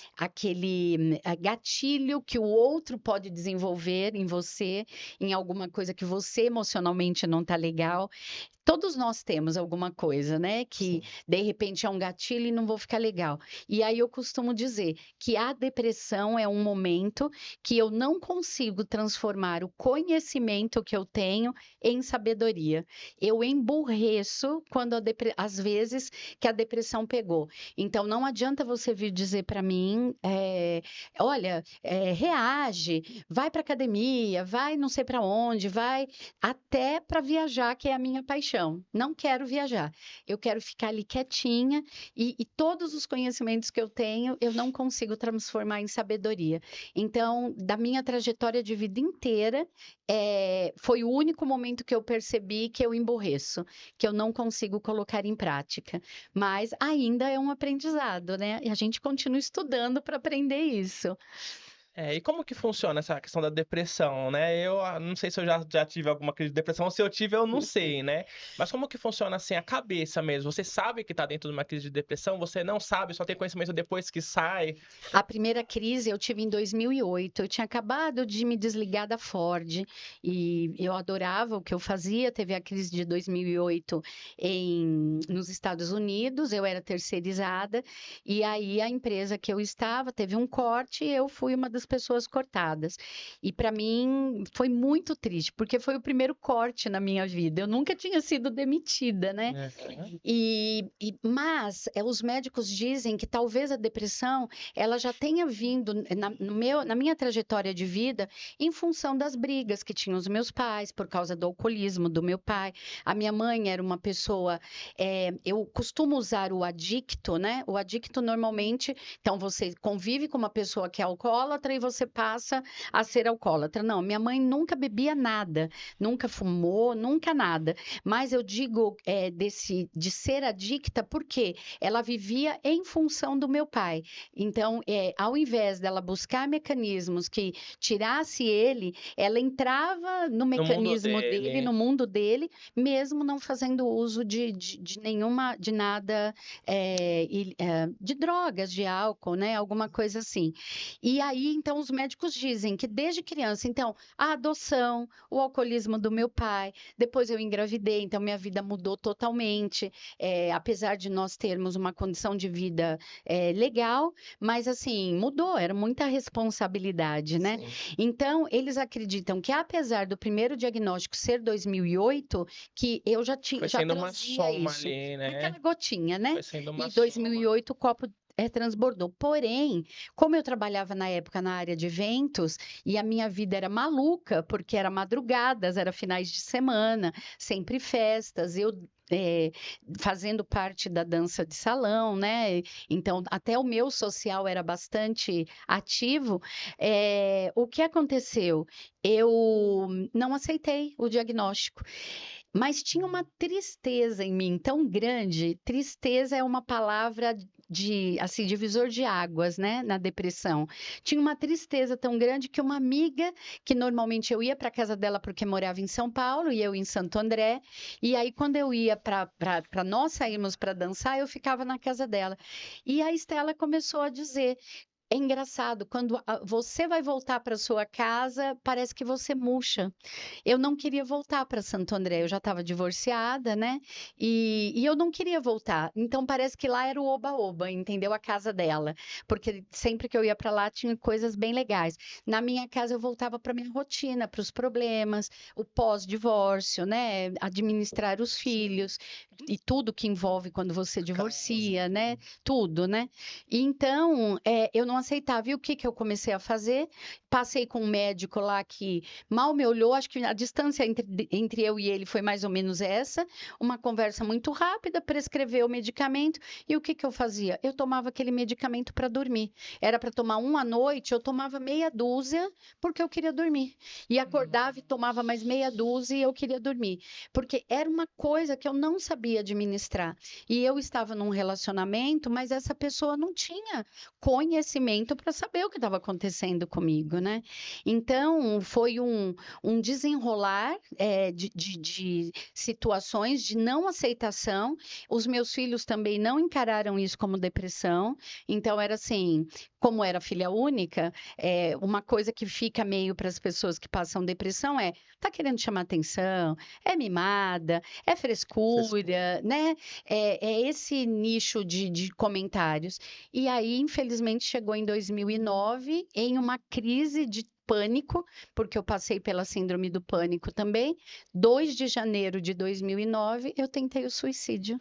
gatilho que o outro pode desenvolver em você, em alguma coisa que você emocionalmente não tá legal. Todos nós temos alguma coisa, né? Que Sim. de repente é um gatilho e não vou ficar legal. E aí eu costumo dizer que a depressão é um momento que eu não consigo transformar o conhecimento que eu tenho em sabedoria. Eu emburreço quando às vezes que a depressão pegou. Então não adianta você vir dizer para mim, olha, reage, vai para academia, vai não sei para onde, vai até para viajar, que é a minha paixão. Não quero viajar. Eu quero ficar ali quietinha e todos os conhecimentos que eu tenho, eu não consigo transformar em sabedoria. Então, da minha trajetória de vida inteira, foi o único momento que eu percebi que eu emborreço, que eu não consigo colocar em prática. Mas ainda é um aprendizado, né? E a gente continua estudando para aprender isso. E como que funciona essa questão da depressão, né? Eu não sei se eu já tive alguma crise de depressão, se eu tive, eu não sei, né? Mas como que funciona, assim, a cabeça mesmo? Você sabe que tá dentro de uma crise de depressão? Você não sabe, só tem conhecimento depois que sai? A primeira crise eu tive em 2008. Eu tinha acabado de me desligar da Ford e eu adorava o que eu fazia. Teve a crise de 2008 nos Estados Unidos. Eu era terceirizada e aí a empresa que eu estava teve um corte e eu fui uma das pessoas cortadas. E para mim foi muito triste, porque foi o primeiro corte na minha vida. Eu nunca tinha sido demitida, né? Uhum. Mas os médicos dizem que talvez a depressão ela já tenha vindo na minha trajetória de vida em função das brigas que tinham os meus pais, por causa do alcoolismo do meu pai. A minha mãe era uma pessoa, eu costumo usar o adicto, né? O adicto normalmente, então você convive com uma pessoa que é alcoólatra e você passa a ser alcoólatra. Não, minha mãe nunca bebia nada, nunca fumou, nunca nada. Mas eu digo de ser adicta porque ela vivia em função do meu pai. Então, ao invés dela buscar mecanismos que tirasse ele, ela entrava no No mundo mecanismo dele, dele. no mundo dele, mesmo não fazendo uso de nenhuma, de nada, de drogas, de álcool, né? Alguma coisa assim. E aí, então, os médicos dizem que desde criança, então, a adoção, o alcoolismo do meu pai, depois eu engravidei, então minha vida mudou totalmente, apesar de nós termos uma condição de vida legal, mas assim, mudou, era muita responsabilidade, né? Sim. Então, eles acreditam que apesar do primeiro diagnóstico ser 2008, que eu já Foi já sendo uma trazia soma isso, ali, né? aquela gotinha, né? Foi sendo uma E soma. 2008 o copo transbordou. Porém, como eu trabalhava na época na área de eventos e a minha vida era maluca, porque era madrugadas, era finais de semana, sempre festas, eu fazendo parte da dança de salão, né? Então, até o meu social era bastante ativo. O que aconteceu? Eu não aceitei o diagnóstico. Mas tinha uma tristeza em mim tão grande. Tristeza é uma palavra assim, divisor de águas, né, na depressão. Tinha uma tristeza tão grande que uma amiga, que normalmente eu ia para casa dela porque morava em São Paulo e eu em Santo André, e aí quando eu ia para nós sairmos para dançar, eu ficava na casa dela. E a Estela começou a dizer: é engraçado, quando você vai voltar para sua casa, parece que você murcha. Eu não queria voltar para Santo André, eu já estava divorciada, né? E eu não queria voltar. Então parece que lá era o oba-oba, entendeu? A casa dela. Porque sempre que eu ia para lá tinha coisas bem legais. Na minha casa eu voltava para minha rotina, para os problemas, o pós-divórcio, né? Administrar os filhos e tudo que envolve quando você divorcia, né? Tudo, né? E então, eu não aceitava. E o que que eu comecei a fazer? Passei com um médico lá que mal me olhou, acho que a distância entre eu e ele foi mais ou menos essa, uma conversa muito rápida, prescreveu o medicamento, e o que que eu fazia? Eu tomava aquele medicamento para dormir. Era para tomar um à noite, eu tomava meia dúzia, porque eu queria dormir. E acordava e tomava mais meia dúzia e eu queria dormir. Porque era uma coisa que eu não sabia administrar. E eu estava num relacionamento, mas essa pessoa não tinha conhecimento para saber o que estava acontecendo comigo, né? Então, foi um desenrolar de situações de não aceitação. Os meus filhos também não encararam isso como depressão. Então, era assim, como era filha única, uma coisa que fica meio para as pessoas que passam depressão tá querendo chamar atenção, é mimada, é frescura, né? É esse nicho de comentários. E aí, infelizmente, chegou em 2009, em uma crise de pânico, porque eu passei pela síndrome do pânico também. 2 de janeiro de 2009, eu tentei o suicídio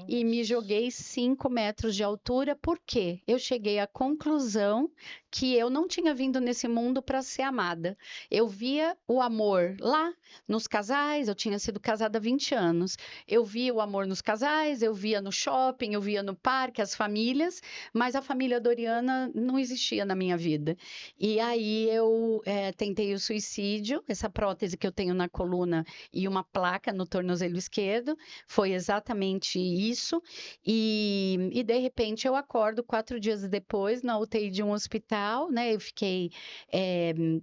e me joguei 5 metros de altura, porque eu cheguei à conclusão que eu não tinha vindo nesse mundo para ser amada. Eu via o amor lá nos casais, eu tinha sido casada há 20 anos. Eu via o amor nos casais, eu via no shopping, eu via no parque, as famílias, mas a família Doriana não existia na minha vida. E aí eu eu tentei o suicídio, essa prótese que eu tenho na coluna e uma placa no tornozelo esquerdo, foi exatamente isso. E de repente eu acordo 4 dias depois na UTI de um hospital, né? Eu fiquei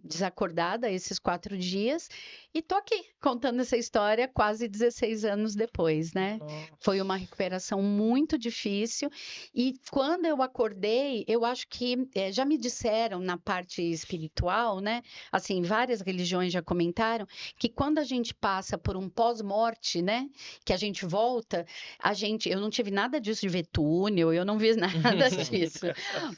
desacordada esses 4 dias e tô aqui contando essa história quase 16 anos depois, né? Foi uma recuperação muito difícil e quando eu acordei, eu acho que já me disseram na parte espiritual, né? Assim, várias religiões já comentaram que quando a gente passa por um pós-morte, né? Que a gente volta, eu não tive nada disso de ver túnel, eu não vi nada disso.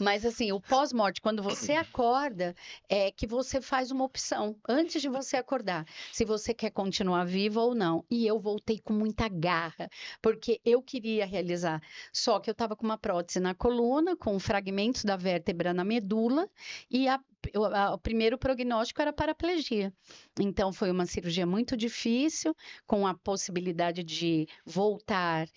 Mas assim, o pós-morte, quando você acorda, é que você faz uma opção antes de você acordar, se você quer continuar vivo ou não. E eu voltei com muita garra, porque eu queria realizar. Só que eu estava com uma prótese na coluna, com fragmentos da vértebra na medula, e o primeiro prognóstico era paraplegia. Então, foi uma cirurgia muito difícil, com a possibilidade de voltar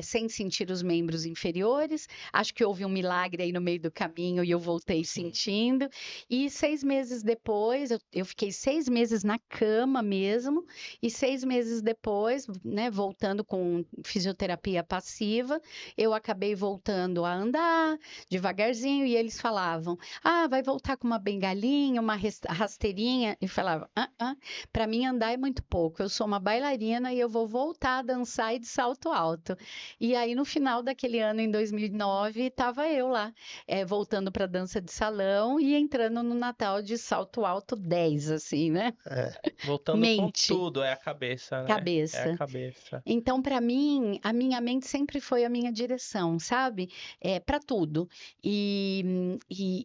sem sentir os membros inferiores. Acho que houve um milagre aí no meio do caminho e eu voltei sentindo. E 6 meses depois, eu fiquei 6 meses na cama mesmo, e 6 meses depois, né, voltando com fisioterapia passiva, eu acabei voltando a andar devagarzinho, e eles falavam: ah, vai voltar com uma bengalinha, uma rasteirinha, e falava: para mim andar é muito pouco, eu sou uma bailarina e eu vou voltar a dançar e de salto alto. E aí no final daquele ano, em 2009, estava eu lá, voltando para dança de salão e entrando no Natal de salto alto 10, assim, né? Voltando Mente. com tudo, é a cabeça, né? É a Cabeça. cabeça. Então, para mim, a minha mente sempre foi a minha direção, sabe? Para tudo. E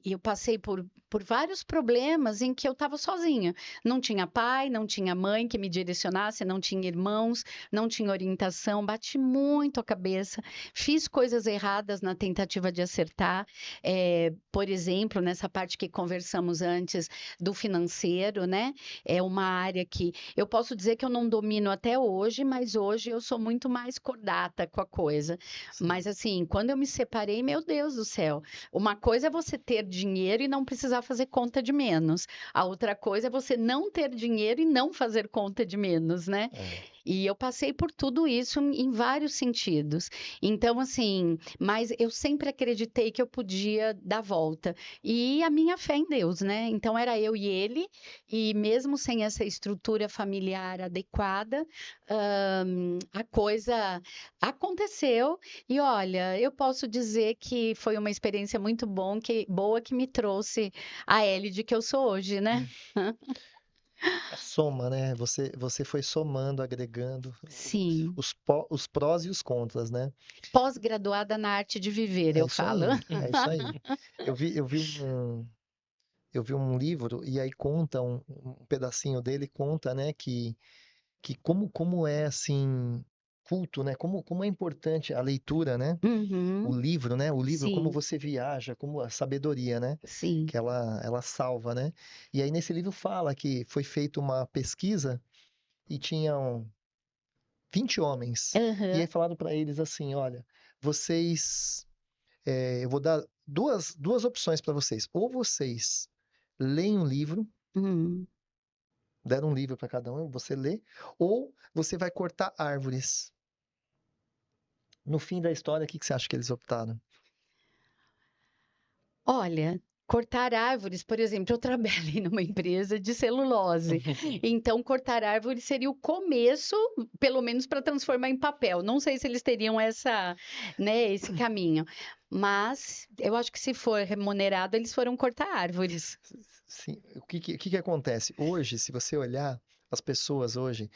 eu passei por vários problemas em que eu estava sozinha. Não tinha pai, não tinha mãe que me direcionasse, não tinha irmãos, não tinha orientação. Bati muito a cabeça, fiz coisas erradas na tentativa de acertar. Por exemplo, nessa parte que conversamos antes do financeiro, né? É uma área que eu posso dizer que eu não domino até hoje, mas hoje eu sou muito mais cordata com a coisa. Sim. Mas assim, quando eu me separei, meu Deus do céu, uma coisa é você ter dinheiro e não precisar fazer conta de menos. A outra coisa é você não ter dinheiro e não fazer conta de menos, né? E eu passei por tudo isso em vários sentidos. Então, assim, mas eu sempre acreditei que eu podia dar volta. E a minha fé em Deus, né? Então era eu e ele, e mesmo sem essa estrutura familiar adequada, a coisa aconteceu. E olha, eu posso dizer que foi uma experiência muito boa que me trouxe a Elide que eu sou hoje, né? A soma, né? Você foi somando, agregando Sim. os prós e os contras, né? Pós-graduada na arte de viver, É eu isso aí, falo. é isso aí. Eu vi um livro e aí conta um pedacinho dele, conta, né, que como é assim culto, né? Como é importante a leitura, né? O Uhum, livro, né? O livro, como sim, você viaja, como a sabedoria, né? sim. Que ela salva, né? E aí nesse livro fala que foi feita uma pesquisa e tinham 20 homens. E Aham, aí falaram para eles assim, olha, vocês, eu vou dar duas opções para vocês. Ou vocês leem um livro, uhum. deram um livro para cada um, você lê, ou você vai cortar árvores. No fim da história, o que você acha que eles optaram? Olha, cortar árvores, por exemplo, eu trabalhei numa empresa de celulose. Então, cortar árvores seria o começo, pelo menos para transformar em papel. Não sei se eles teriam né, esse caminho. Mas eu acho que se for remunerado, eles foram cortar árvores. Sim, o que acontece? Hoje, se você olhar as pessoas hoje,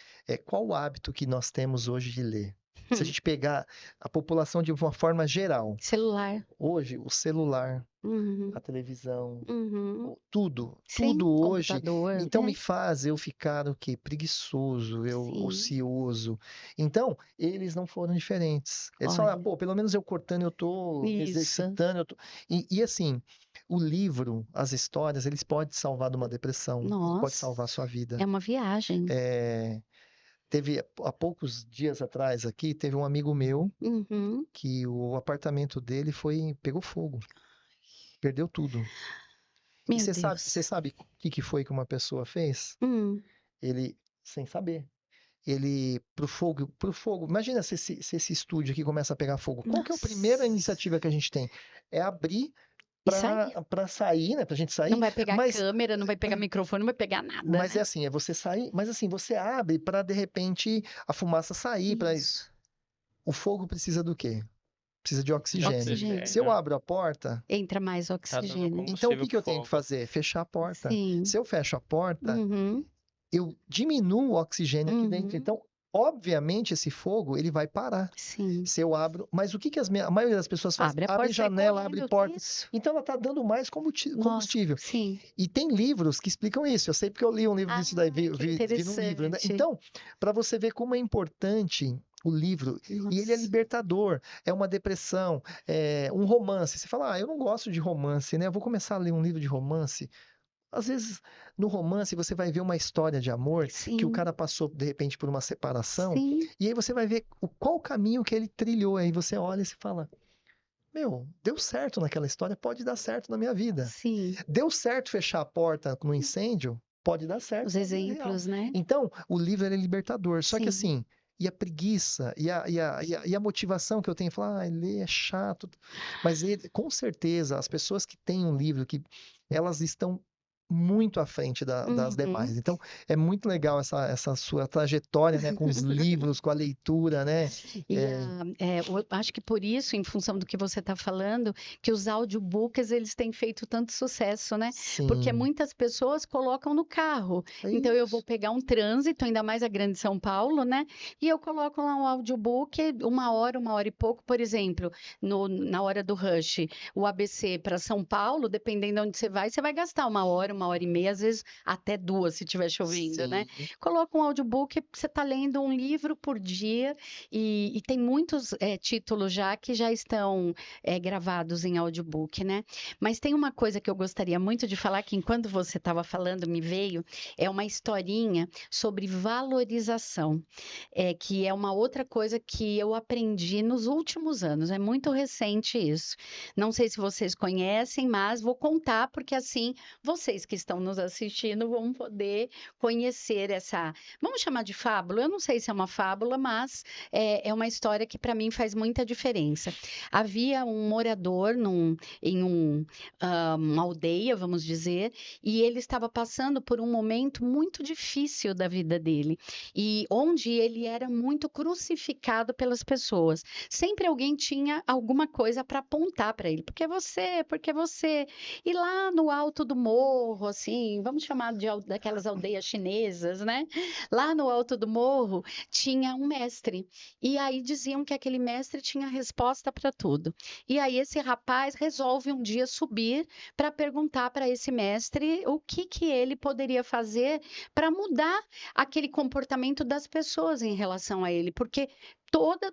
qual o hábito que nós temos hoje de ler? Se a Hum, gente pegar a população de uma forma geral, celular. hoje o celular, Uhum, a televisão, uhum. tudo, Sim, tudo hoje, computador, então me faz eu ficar o quê? Preguiçoso, eu sim. ocioso. Então, eles não foram diferentes. Eles falaram, Olha, pô, pelo menos eu cortando, eu tô isso. exercitando, eu tô... E assim, o livro, as histórias, eles podem salvar de uma depressão, ele pode Nossa, salvar a sua vida. é uma viagem. É, teve, há poucos dias atrás aqui, teve um amigo meu Uhum. que o apartamento dele pegou fogo, perdeu tudo. Meu E Deus. você sabe o que foi que uma pessoa fez? Ele, sem saber, ele, pro fogo, imagina se esse estúdio aqui começa a pegar fogo. Qual que é a primeira Nossa. iniciativa que a gente tem? É abrir E sair. para sair, né? Pra gente Não sair, vai pegar mas, câmera, não vai pegar microfone, não vai pegar nada, mas é né? assim, é você sair, mas assim, você abre para de repente a fumaça sair, para Isso. o fogo precisa do quê? Precisa de oxigênio. Oxigênio. Se eu abro a porta, Entra mais Tá dando oxigênio. então o combustível que pro eu tenho que fogo. fazer? Fechar a porta. Sim. Se eu fecho a porta, Uhum. eu diminuo o oxigênio aqui dentro. Uhum. Então, obviamente, esse fogo ele vai parar. Sim. Se eu abro, mas o que a maioria das pessoas faz? Abre a Abre porta, sai janela, abre correndo. porta. Isso. Então ela está dando mais Nossa, combustível. sim. E tem livros que explicam isso. Eu sei porque eu li um livro disso daí, Que vi num livro, né? interessante. Então, para você ver como é importante o livro, e ele é Nossa. libertador, é uma depressão, é um romance. Você fala, eu não gosto de romance, né? Eu vou começar a ler um livro de romance. Às vezes, no romance, você vai ver uma história de amor que o Sim. cara passou, de repente, por uma separação, Sim. e aí você vai ver qual o caminho que ele trilhou. Aí você olha e se fala, meu, deu certo naquela história, pode dar certo na minha vida. Sim. Deu certo fechar a porta no incêndio, pode dar certo Os na vida real. exemplos, né? Então, o livro ele é libertador. Só que Sim. assim, e a preguiça, e a motivação que eu tenho, falar, ler é chato. Mas com certeza, as pessoas que têm um livro, que elas estão muito à frente das Uhum. demais. Então, é muito legal essa sua trajetória, né, com os livros, com a leitura, né? E eu acho que por isso, em função do que você está falando, que os audiobooks eles têm feito tanto sucesso, né? Porque Sim. muitas pessoas colocam no carro. É Então eu isso. vou pegar um trânsito, ainda mais a Grande São Paulo, né? E eu coloco lá um audiobook, 1 hora e pouco, por exemplo, na hora do rush, o ABC para São Paulo, dependendo de onde você vai gastar 1 hora, 1 hora e meia, às vezes até 2, se estiver chovendo, né? Sim. Coloca um audiobook, você está lendo um livro por dia e tem muitos títulos já que já estão gravados em audiobook, né? Mas tem uma coisa que eu gostaria muito de falar, que enquanto você estava falando me veio, é uma historinha sobre valorização, que é uma outra coisa que eu aprendi nos últimos anos, é muito recente isso. Não sei se vocês conhecem, mas vou contar, porque assim, vocês que estão nos assistindo vão poder conhecer essa, vamos chamar de fábula, eu não sei se é uma fábula, mas é uma história que para mim faz muita diferença. Havia um morador em uma aldeia, vamos dizer, e ele estava passando por um momento muito difícil da vida dele, e onde ele era muito crucificado pelas pessoas. Sempre alguém tinha alguma coisa para apontar para ele, porque você, porque você. E lá no alto do morro, assim, vamos chamar daquelas aldeias chinesas, né? Lá no alto do morro tinha um mestre. E aí diziam que aquele mestre tinha resposta para tudo. E aí esse rapaz resolve um dia subir para perguntar para esse mestre o que ele poderia fazer para mudar aquele comportamento das pessoas em relação a ele, porque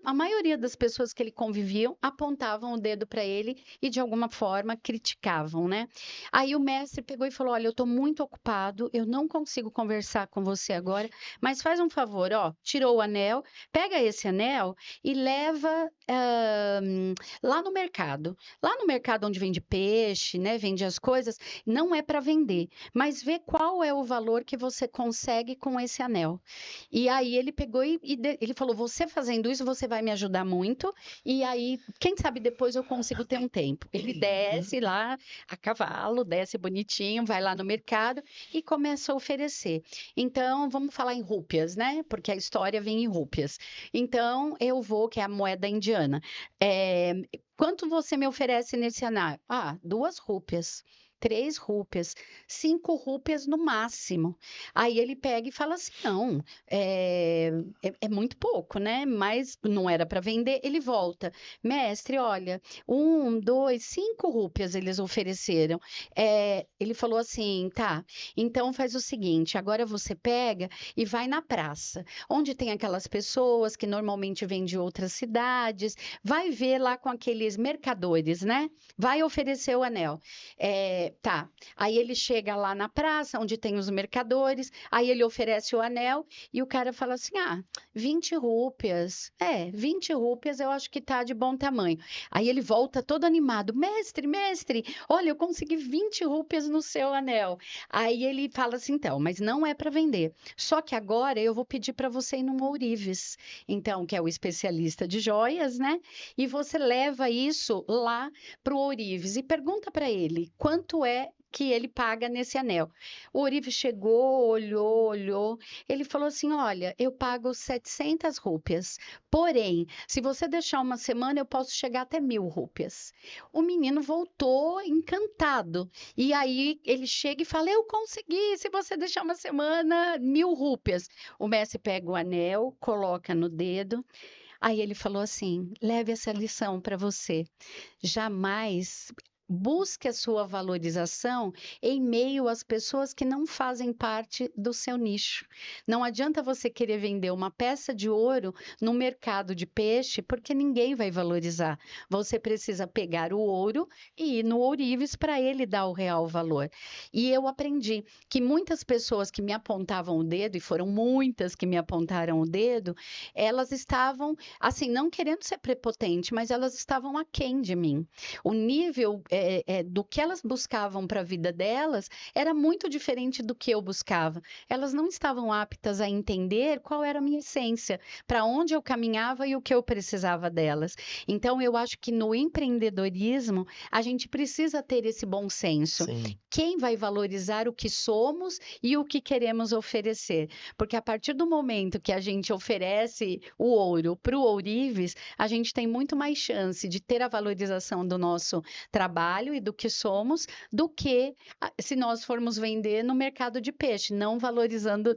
a maioria das pessoas que ele conviviam apontavam o dedo para ele e de alguma forma criticavam, né? Aí o mestre pegou e falou: "Olha, eu estou muito ocupado, eu não consigo conversar com você agora, mas faz um favor, ó, tirou o anel, pega esse anel e leva lá no mercado. Lá no mercado onde vende peixe, né, vende as coisas, não é para vender, mas vê qual é o valor que você consegue com esse anel." E aí ele pegou ele falou: "Você fazendo isso, você vai me ajudar muito, e aí, quem sabe depois eu consigo ter um tempo." Ele desce lá a cavalo, desce bonitinho, vai lá no mercado e começa a oferecer. Então, vamos falar em rúpias, né? Porque a história vem em rúpias. Então, eu vou, que é a moeda indiana. Quanto você me oferece nesse anel? 2 rúpias. 3 rúpias, 5 rúpias no máximo. Aí ele pega e fala assim: "Não, é muito pouco, né? Mas não era para vender." Ele volta: "Mestre, olha, 1, 2, 5 rúpias eles ofereceram." Ele falou assim: "Tá, então faz o seguinte, agora você pega e vai na praça, onde tem aquelas pessoas que normalmente vêm de outras cidades, vai ver lá com aqueles mercadores, né? Vai oferecer o anel. Tá. Aí ele chega lá na praça, onde tem os mercadores, aí ele oferece o anel e o cara fala assim: 20 rúpias. 20 rúpias eu acho que tá de bom tamanho. Aí ele volta todo animado: mestre, mestre, olha, eu consegui 20 rúpias no seu anel. Aí ele fala assim: então, mas não é para vender. Só que agora eu vou pedir para você ir num ourives, então, que é o especialista de joias, né? E você leva isso lá para o ourives e pergunta para ele quanto é que ele paga nesse anel. O ourives chegou, olhou, ele falou assim: olha, eu pago 700 rúpias, porém, se você deixar uma semana, eu posso chegar até 1.000 rúpias. O menino voltou encantado, e aí ele chega e fala: eu consegui, se você deixar uma semana, 1.000 rúpias. O mestre pega o anel, coloca no dedo. Aí ele falou assim: leve essa lição para você. Jamais busque a sua valorização em meio às pessoas que não fazem parte do seu nicho. Não adianta você querer vender uma peça de ouro no mercado de peixe, porque ninguém vai valorizar. Você precisa pegar o ouro e ir no ourives para ele dar o real valor. E eu aprendi que muitas pessoas que me apontavam o dedo, e foram muitas que me apontaram o dedo, elas estavam, assim, não querendo ser prepotente, mas elas estavam aquém de mim. O nível do que elas buscavam para a vida delas era muito diferente do que eu buscava. Elas não estavam aptas a entender qual era a minha essência, para onde eu caminhava e o que eu precisava delas. Então, eu acho que no empreendedorismo, a gente precisa ter esse bom senso. Sim. Quem vai valorizar o que somos e o que queremos oferecer? Porque a partir do momento que a gente oferece o ouro para o ourives, a gente tem muito mais chance de ter a valorização do nosso trabalho e do que somos, do que se nós formos vender no mercado de peixe, não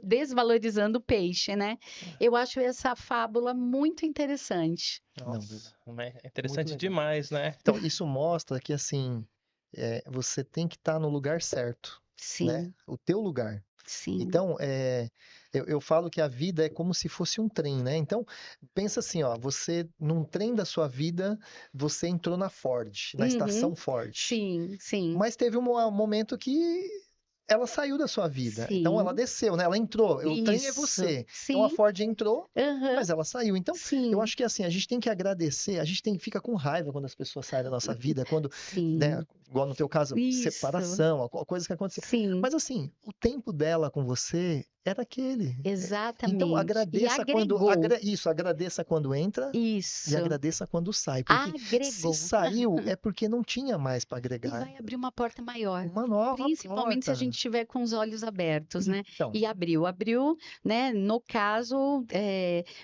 desvalorizando o peixe, né? Eu acho essa fábula muito interessante. Nossa, é Muito interessante legal. demais, né? Então, isso mostra que, assim, você tem que estar no lugar certo, né? Sim, O teu lugar. sim. Então, eu falo que a vida é como se fosse um trem, né? Então, pensa assim, ó, você, num trem da sua vida, você entrou na Ford, na Uhum. estação Ford. Sim, sim, Mas teve um momento que ela saiu da sua vida. Então, ela sim. desceu, né? Ela entrou. O trem é Isso, você. Então, a sim, Ford entrou, aham, mas ela saiu. Então, eu sim, acho que assim, a gente tem que agradecer, a gente fica com raiva quando as pessoas saem da nossa vida, quando, né, sim. igual no teu caso, Isso, separação, coisa que aconteceu. sim, Mas assim, o tempo dela com você era aquele. Então, exatamente. E agradeça quando, agregou. agradeça quando entra e Isso, agradeça quando sai, porque se agregou. saiu é porque não tinha mais para E agregar. vai abrir uma porta maior. Uma nova Principalmente se a porta. gente estiver com os olhos abertos, né? Então, E abriu, né? No caso,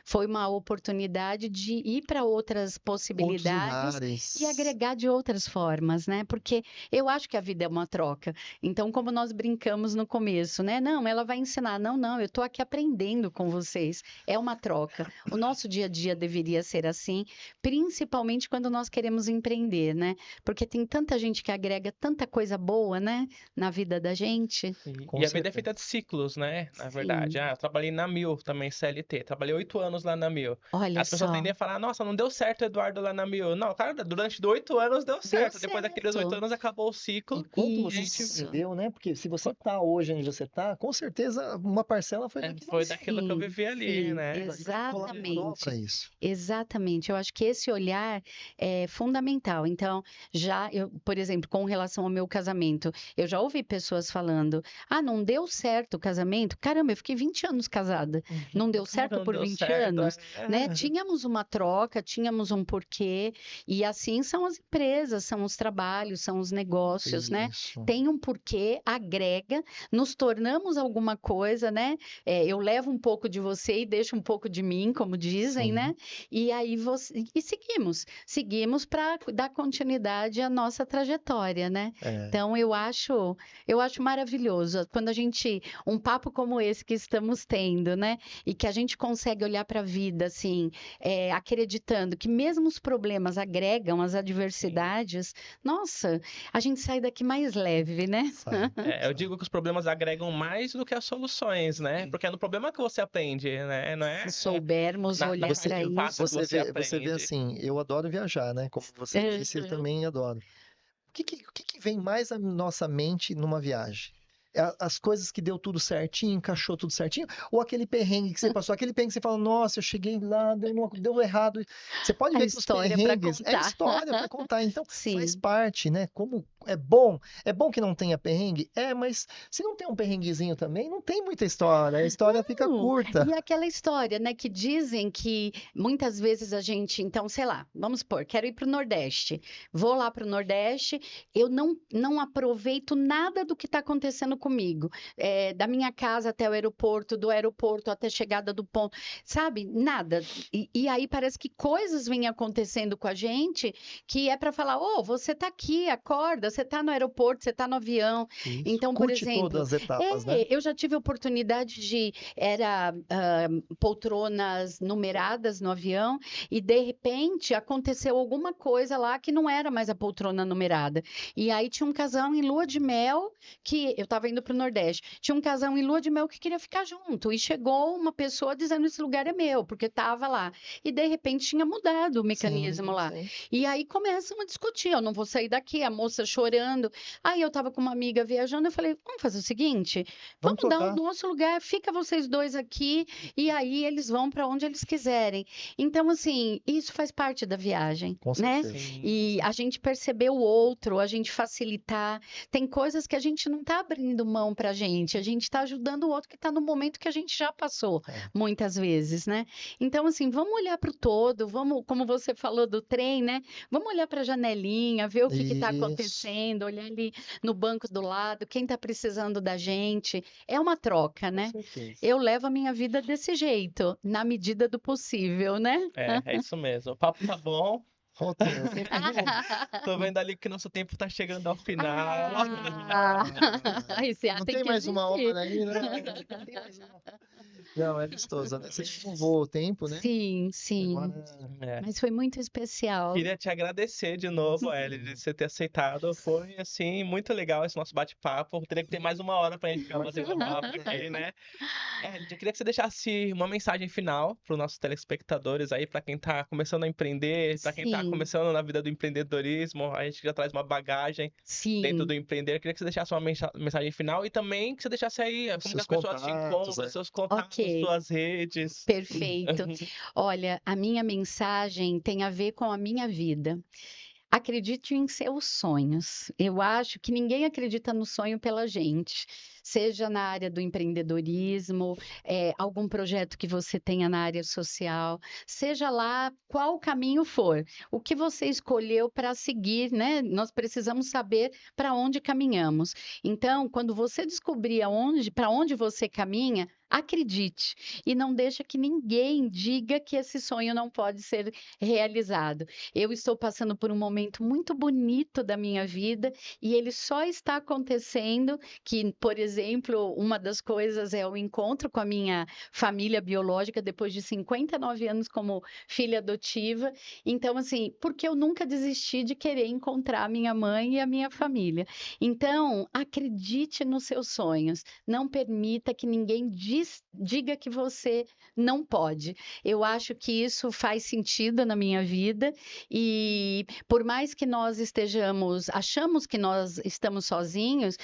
foi uma oportunidade de ir para outras outros possibilidades e lugares. agregar de outras formas, né? Porque eu acho que a vida é uma troca. Então, como nós brincamos no começo, né? Não, ela vai ensinar. Não, eu estou aqui aprendendo com vocês. É uma troca. O nosso dia a dia deveria ser assim, principalmente quando nós queremos empreender, né? Porque tem tanta gente que agrega tanta coisa boa, né? Na vida da gente. Com E a vida é certeza. feita de ciclos, né? Na verdade. Sim. Eu trabalhei na Mil também, CLT. Trabalhei 8 anos lá na Mil. Olha As pessoas só, tendem a falar: nossa, não deu certo, Eduardo, lá na Mil. Não, cara, durante 8 anos deu deu certo. Depois daqueles 8 certo. anos acabou o E ciclo. quanto você não Isso. aprendeu, né? Porque se você tá hoje onde você tá, com certeza uma parcela foi do que Foi você daquilo que eu Sim, vivi ali, sim, né? colaborou para exatamente. isso. Exatamente. Eu acho que esse olhar é fundamental. Então, por exemplo, com relação ao meu casamento, eu já ouvi pessoas falando: ah, não deu certo o casamento? Caramba, eu fiquei 20 anos casada. Não deu Como que certo não por deu 20 certo? anos, né? Tínhamos uma troca, tínhamos um porquê, e assim são as empresas, são os trabalhos, são os negócios, né? Isso. Tem um porquê, agrega, nos tornamos alguma coisa, né? Eu levo um pouco de você e deixo um pouco de mim, como dizem, Sim. né? E aí seguimos para dar continuidade à nossa trajetória, né? É. Então eu acho maravilhoso quando um papo como esse que estamos tendo, né? E que a gente consegue olhar para a vida assim, acreditando que mesmo os problemas agregam as adversidades, nossa, a gente sai daqui mais leve, né? Sai, Eu sai. digo que os problemas agregam mais do que as soluções, né? Porque é no problema que você aprende, né? Não é Se soubermos na olhar Você, para parte fácil isso. que você você vê aprende. assim, eu adoro viajar, né? Como você disse, eu também adoro. O que que vem mais à nossa mente numa viagem? As coisas que deu tudo certinho, encaixou tudo certinho? Ou aquele perrengue que você passou, aquele perrengue que você fala, nossa, eu cheguei lá, deu errado. Você pode A ver que os história para perrengues é contar. história para contar, então faz Sim. parte, né? Como é bom que não tenha perrengue? Mas se não tem um perrenguezinho também, não tem muita história, a história fica curta. E aquela história, né, que dizem que muitas vezes a gente, então, sei lá, vamos supor, quero ir para o Nordeste, vou lá para o Nordeste, eu não aproveito nada do que está acontecendo comigo, da minha casa até o aeroporto, do aeroporto até a chegada do ponto, sabe? Nada. E aí parece que coisas vêm acontecendo com a gente que é para falar, ô, você está aqui, acorda, você está no aeroporto, você está no avião. Isso. Então, por Curte exemplo, todas as etapas, né? eu já tive a oportunidade era poltronas numeradas no avião e de repente aconteceu alguma coisa lá que não era mais a poltrona numerada. E aí tinha um casal em lua de mel que eu estava indo para o Nordeste. Tinha um casal em lua de mel que queria ficar junto e chegou uma pessoa dizendo esse lugar é meu porque estava lá. E de repente tinha mudado o mecanismo Sim, lá. sim. E aí começam a discutir, eu não vou sair daqui, a moça chorando. Aí eu estava com uma amiga viajando, eu falei, vamos fazer o seguinte, Vamos vamos dar o trocar. nosso lugar, fica vocês dois aqui e aí eles vão para onde eles quiserem. Então, assim, isso faz parte da viagem, Com né? certeza. Sim. E a gente perceber o outro, a gente facilitar. Tem coisas que a gente não está abrindo mão para a gente está ajudando o outro que está no momento que a gente já passou, É. muitas vezes, né? Então, assim, vamos olhar para o todo, vamos, como você falou do trem, né? Vamos olhar para a janelinha, ver o que está Isso. acontecendo, olhar ali no banco do lado, quem está precisando da gente. É uma troca, Com né? certeza. Eu levo a minha vida desse jeito, na medida do possível, né? É isso mesmo. O papo tá bom. Ó, o tempo voa. Tô vendo ali que nosso tempo tá chegando ao final. Ah, esse Não tem tem que mais uma existir. hora aí, né? Não tem mais uma. Não, é gostoso, né? Você não voa o tempo, né? Sim, sim. Agora, É. Mas foi muito especial. Queria te agradecer de novo, Ellie, de você ter aceitado. Foi, assim, muito legal esse nosso bate-papo. Teria que ter mais uma hora pra gente ficar batendo papo aqui, né? Eu queria que você deixasse uma mensagem final para os nossos telespectadores aí, para quem tá começando a empreender, para quem tá Sim, começando na vida do empreendedorismo. A gente já traz uma bagagem dentro do sim, empreender. Eu queria que você deixasse uma mensagem final e também que você deixasse aí os como que seus as pessoas te contatos, encontram, é. seus contatos, ok, suas redes. perfeito. Olha, a minha mensagem tem a ver com a minha vida. Acredite em seus sonhos. Eu acho que ninguém acredita no sonho pela gente, seja na área do empreendedorismo, algum projeto que você tenha na área social, seja lá qual caminho for, o que você escolheu para seguir, né? Nós precisamos saber para onde caminhamos. Então, quando você descobrir para onde você caminha, acredite e não deixa que ninguém diga que esse sonho não pode ser realizado. Eu estou passando por um momento muito bonito da minha vida e ele só está acontecendo que, por exemplo, uma das coisas é o encontro com a minha família biológica depois de 59 anos como filha adotiva. Então, assim, porque eu nunca desisti de querer encontrar a minha mãe e a minha família. Então, acredite nos seus sonhos. Não permita que ninguém diga que você não pode. Eu acho que isso faz sentido na minha vida e por mais que nós achamos que nós estamos sozinhos,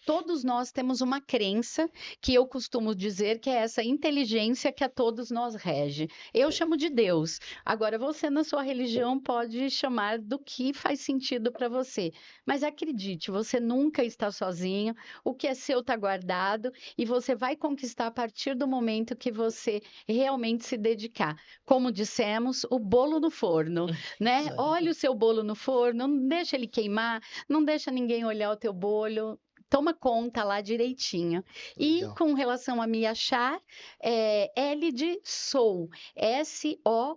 todos nós temos uma crença que eu costumo dizer que é essa inteligência que a todos nós rege. Eu chamo de Deus. Agora, você na sua religião pode chamar do que faz sentido para você. Mas acredite, você nunca está sozinho. O que é seu está guardado e você vai conquistar a partir do momento que você realmente se dedicar. Como dissemos, o bolo no forno, né? Isso aí. Olha o seu bolo no forno, não deixa ele queimar, não deixa ninguém olhar o teu bolo. Toma conta lá direitinho. E Legal. com relação a me achar, L de Sou, S-O-U-L,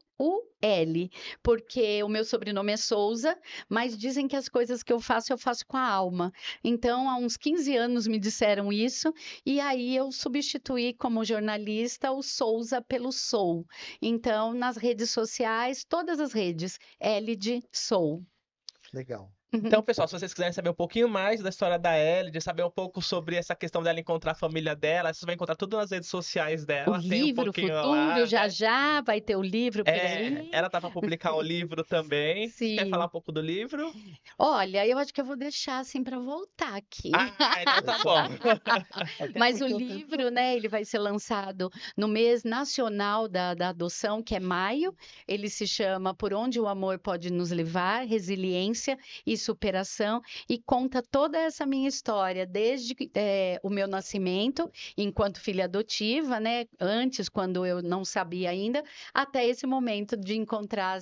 porque o meu sobrenome é Souza, mas dizem que as coisas que eu faço com a alma. Então, há uns 15 anos me disseram isso, e aí eu substituí como jornalista o Souza pelo Sou. Então, nas redes sociais, todas as redes, L de Sou. Legal. Então, pessoal, se vocês quiserem saber um pouquinho mais da história da Ellie, de saber um pouco sobre essa questão dela encontrar a família dela, vocês vão encontrar tudo nas redes sociais O dela. Tem um livro pouquinho futuro, lá, já né? já vai ter o livro por aí. Ela tá para publicar um livro também. Você quer falar Sim. um pouco do livro? Olha, eu acho que eu vou deixar assim para voltar aqui. Então tá bom. Até Mas o porque livro, né, ele vai ser lançado no mês nacional da adoção, que é maio. Ele se chama Por Onde o Amor Pode Nos Levar, Resiliência e Superação, e conta toda essa minha história, desde o meu nascimento, enquanto filha adotiva, né, antes, quando eu não sabia ainda, até esse momento de encontrar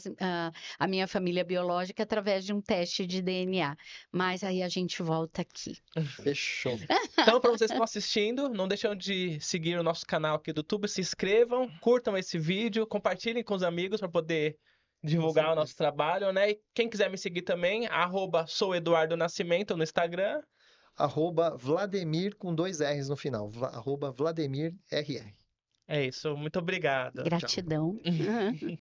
a minha família biológica através de um teste de DNA. Mas aí a gente volta aqui. fechou. Então, para vocês que estão assistindo, não deixam de seguir o nosso canal aqui do YouTube, se inscrevam, curtam esse vídeo, compartilhem com os amigos para poder divulgar o certeza. nosso trabalho, né? E quem quiser me seguir também, @soueduardonascimento no Instagram. @Vladimir com 2 R's no final. @Vladimir RR. É isso, muito obrigado. Gratidão.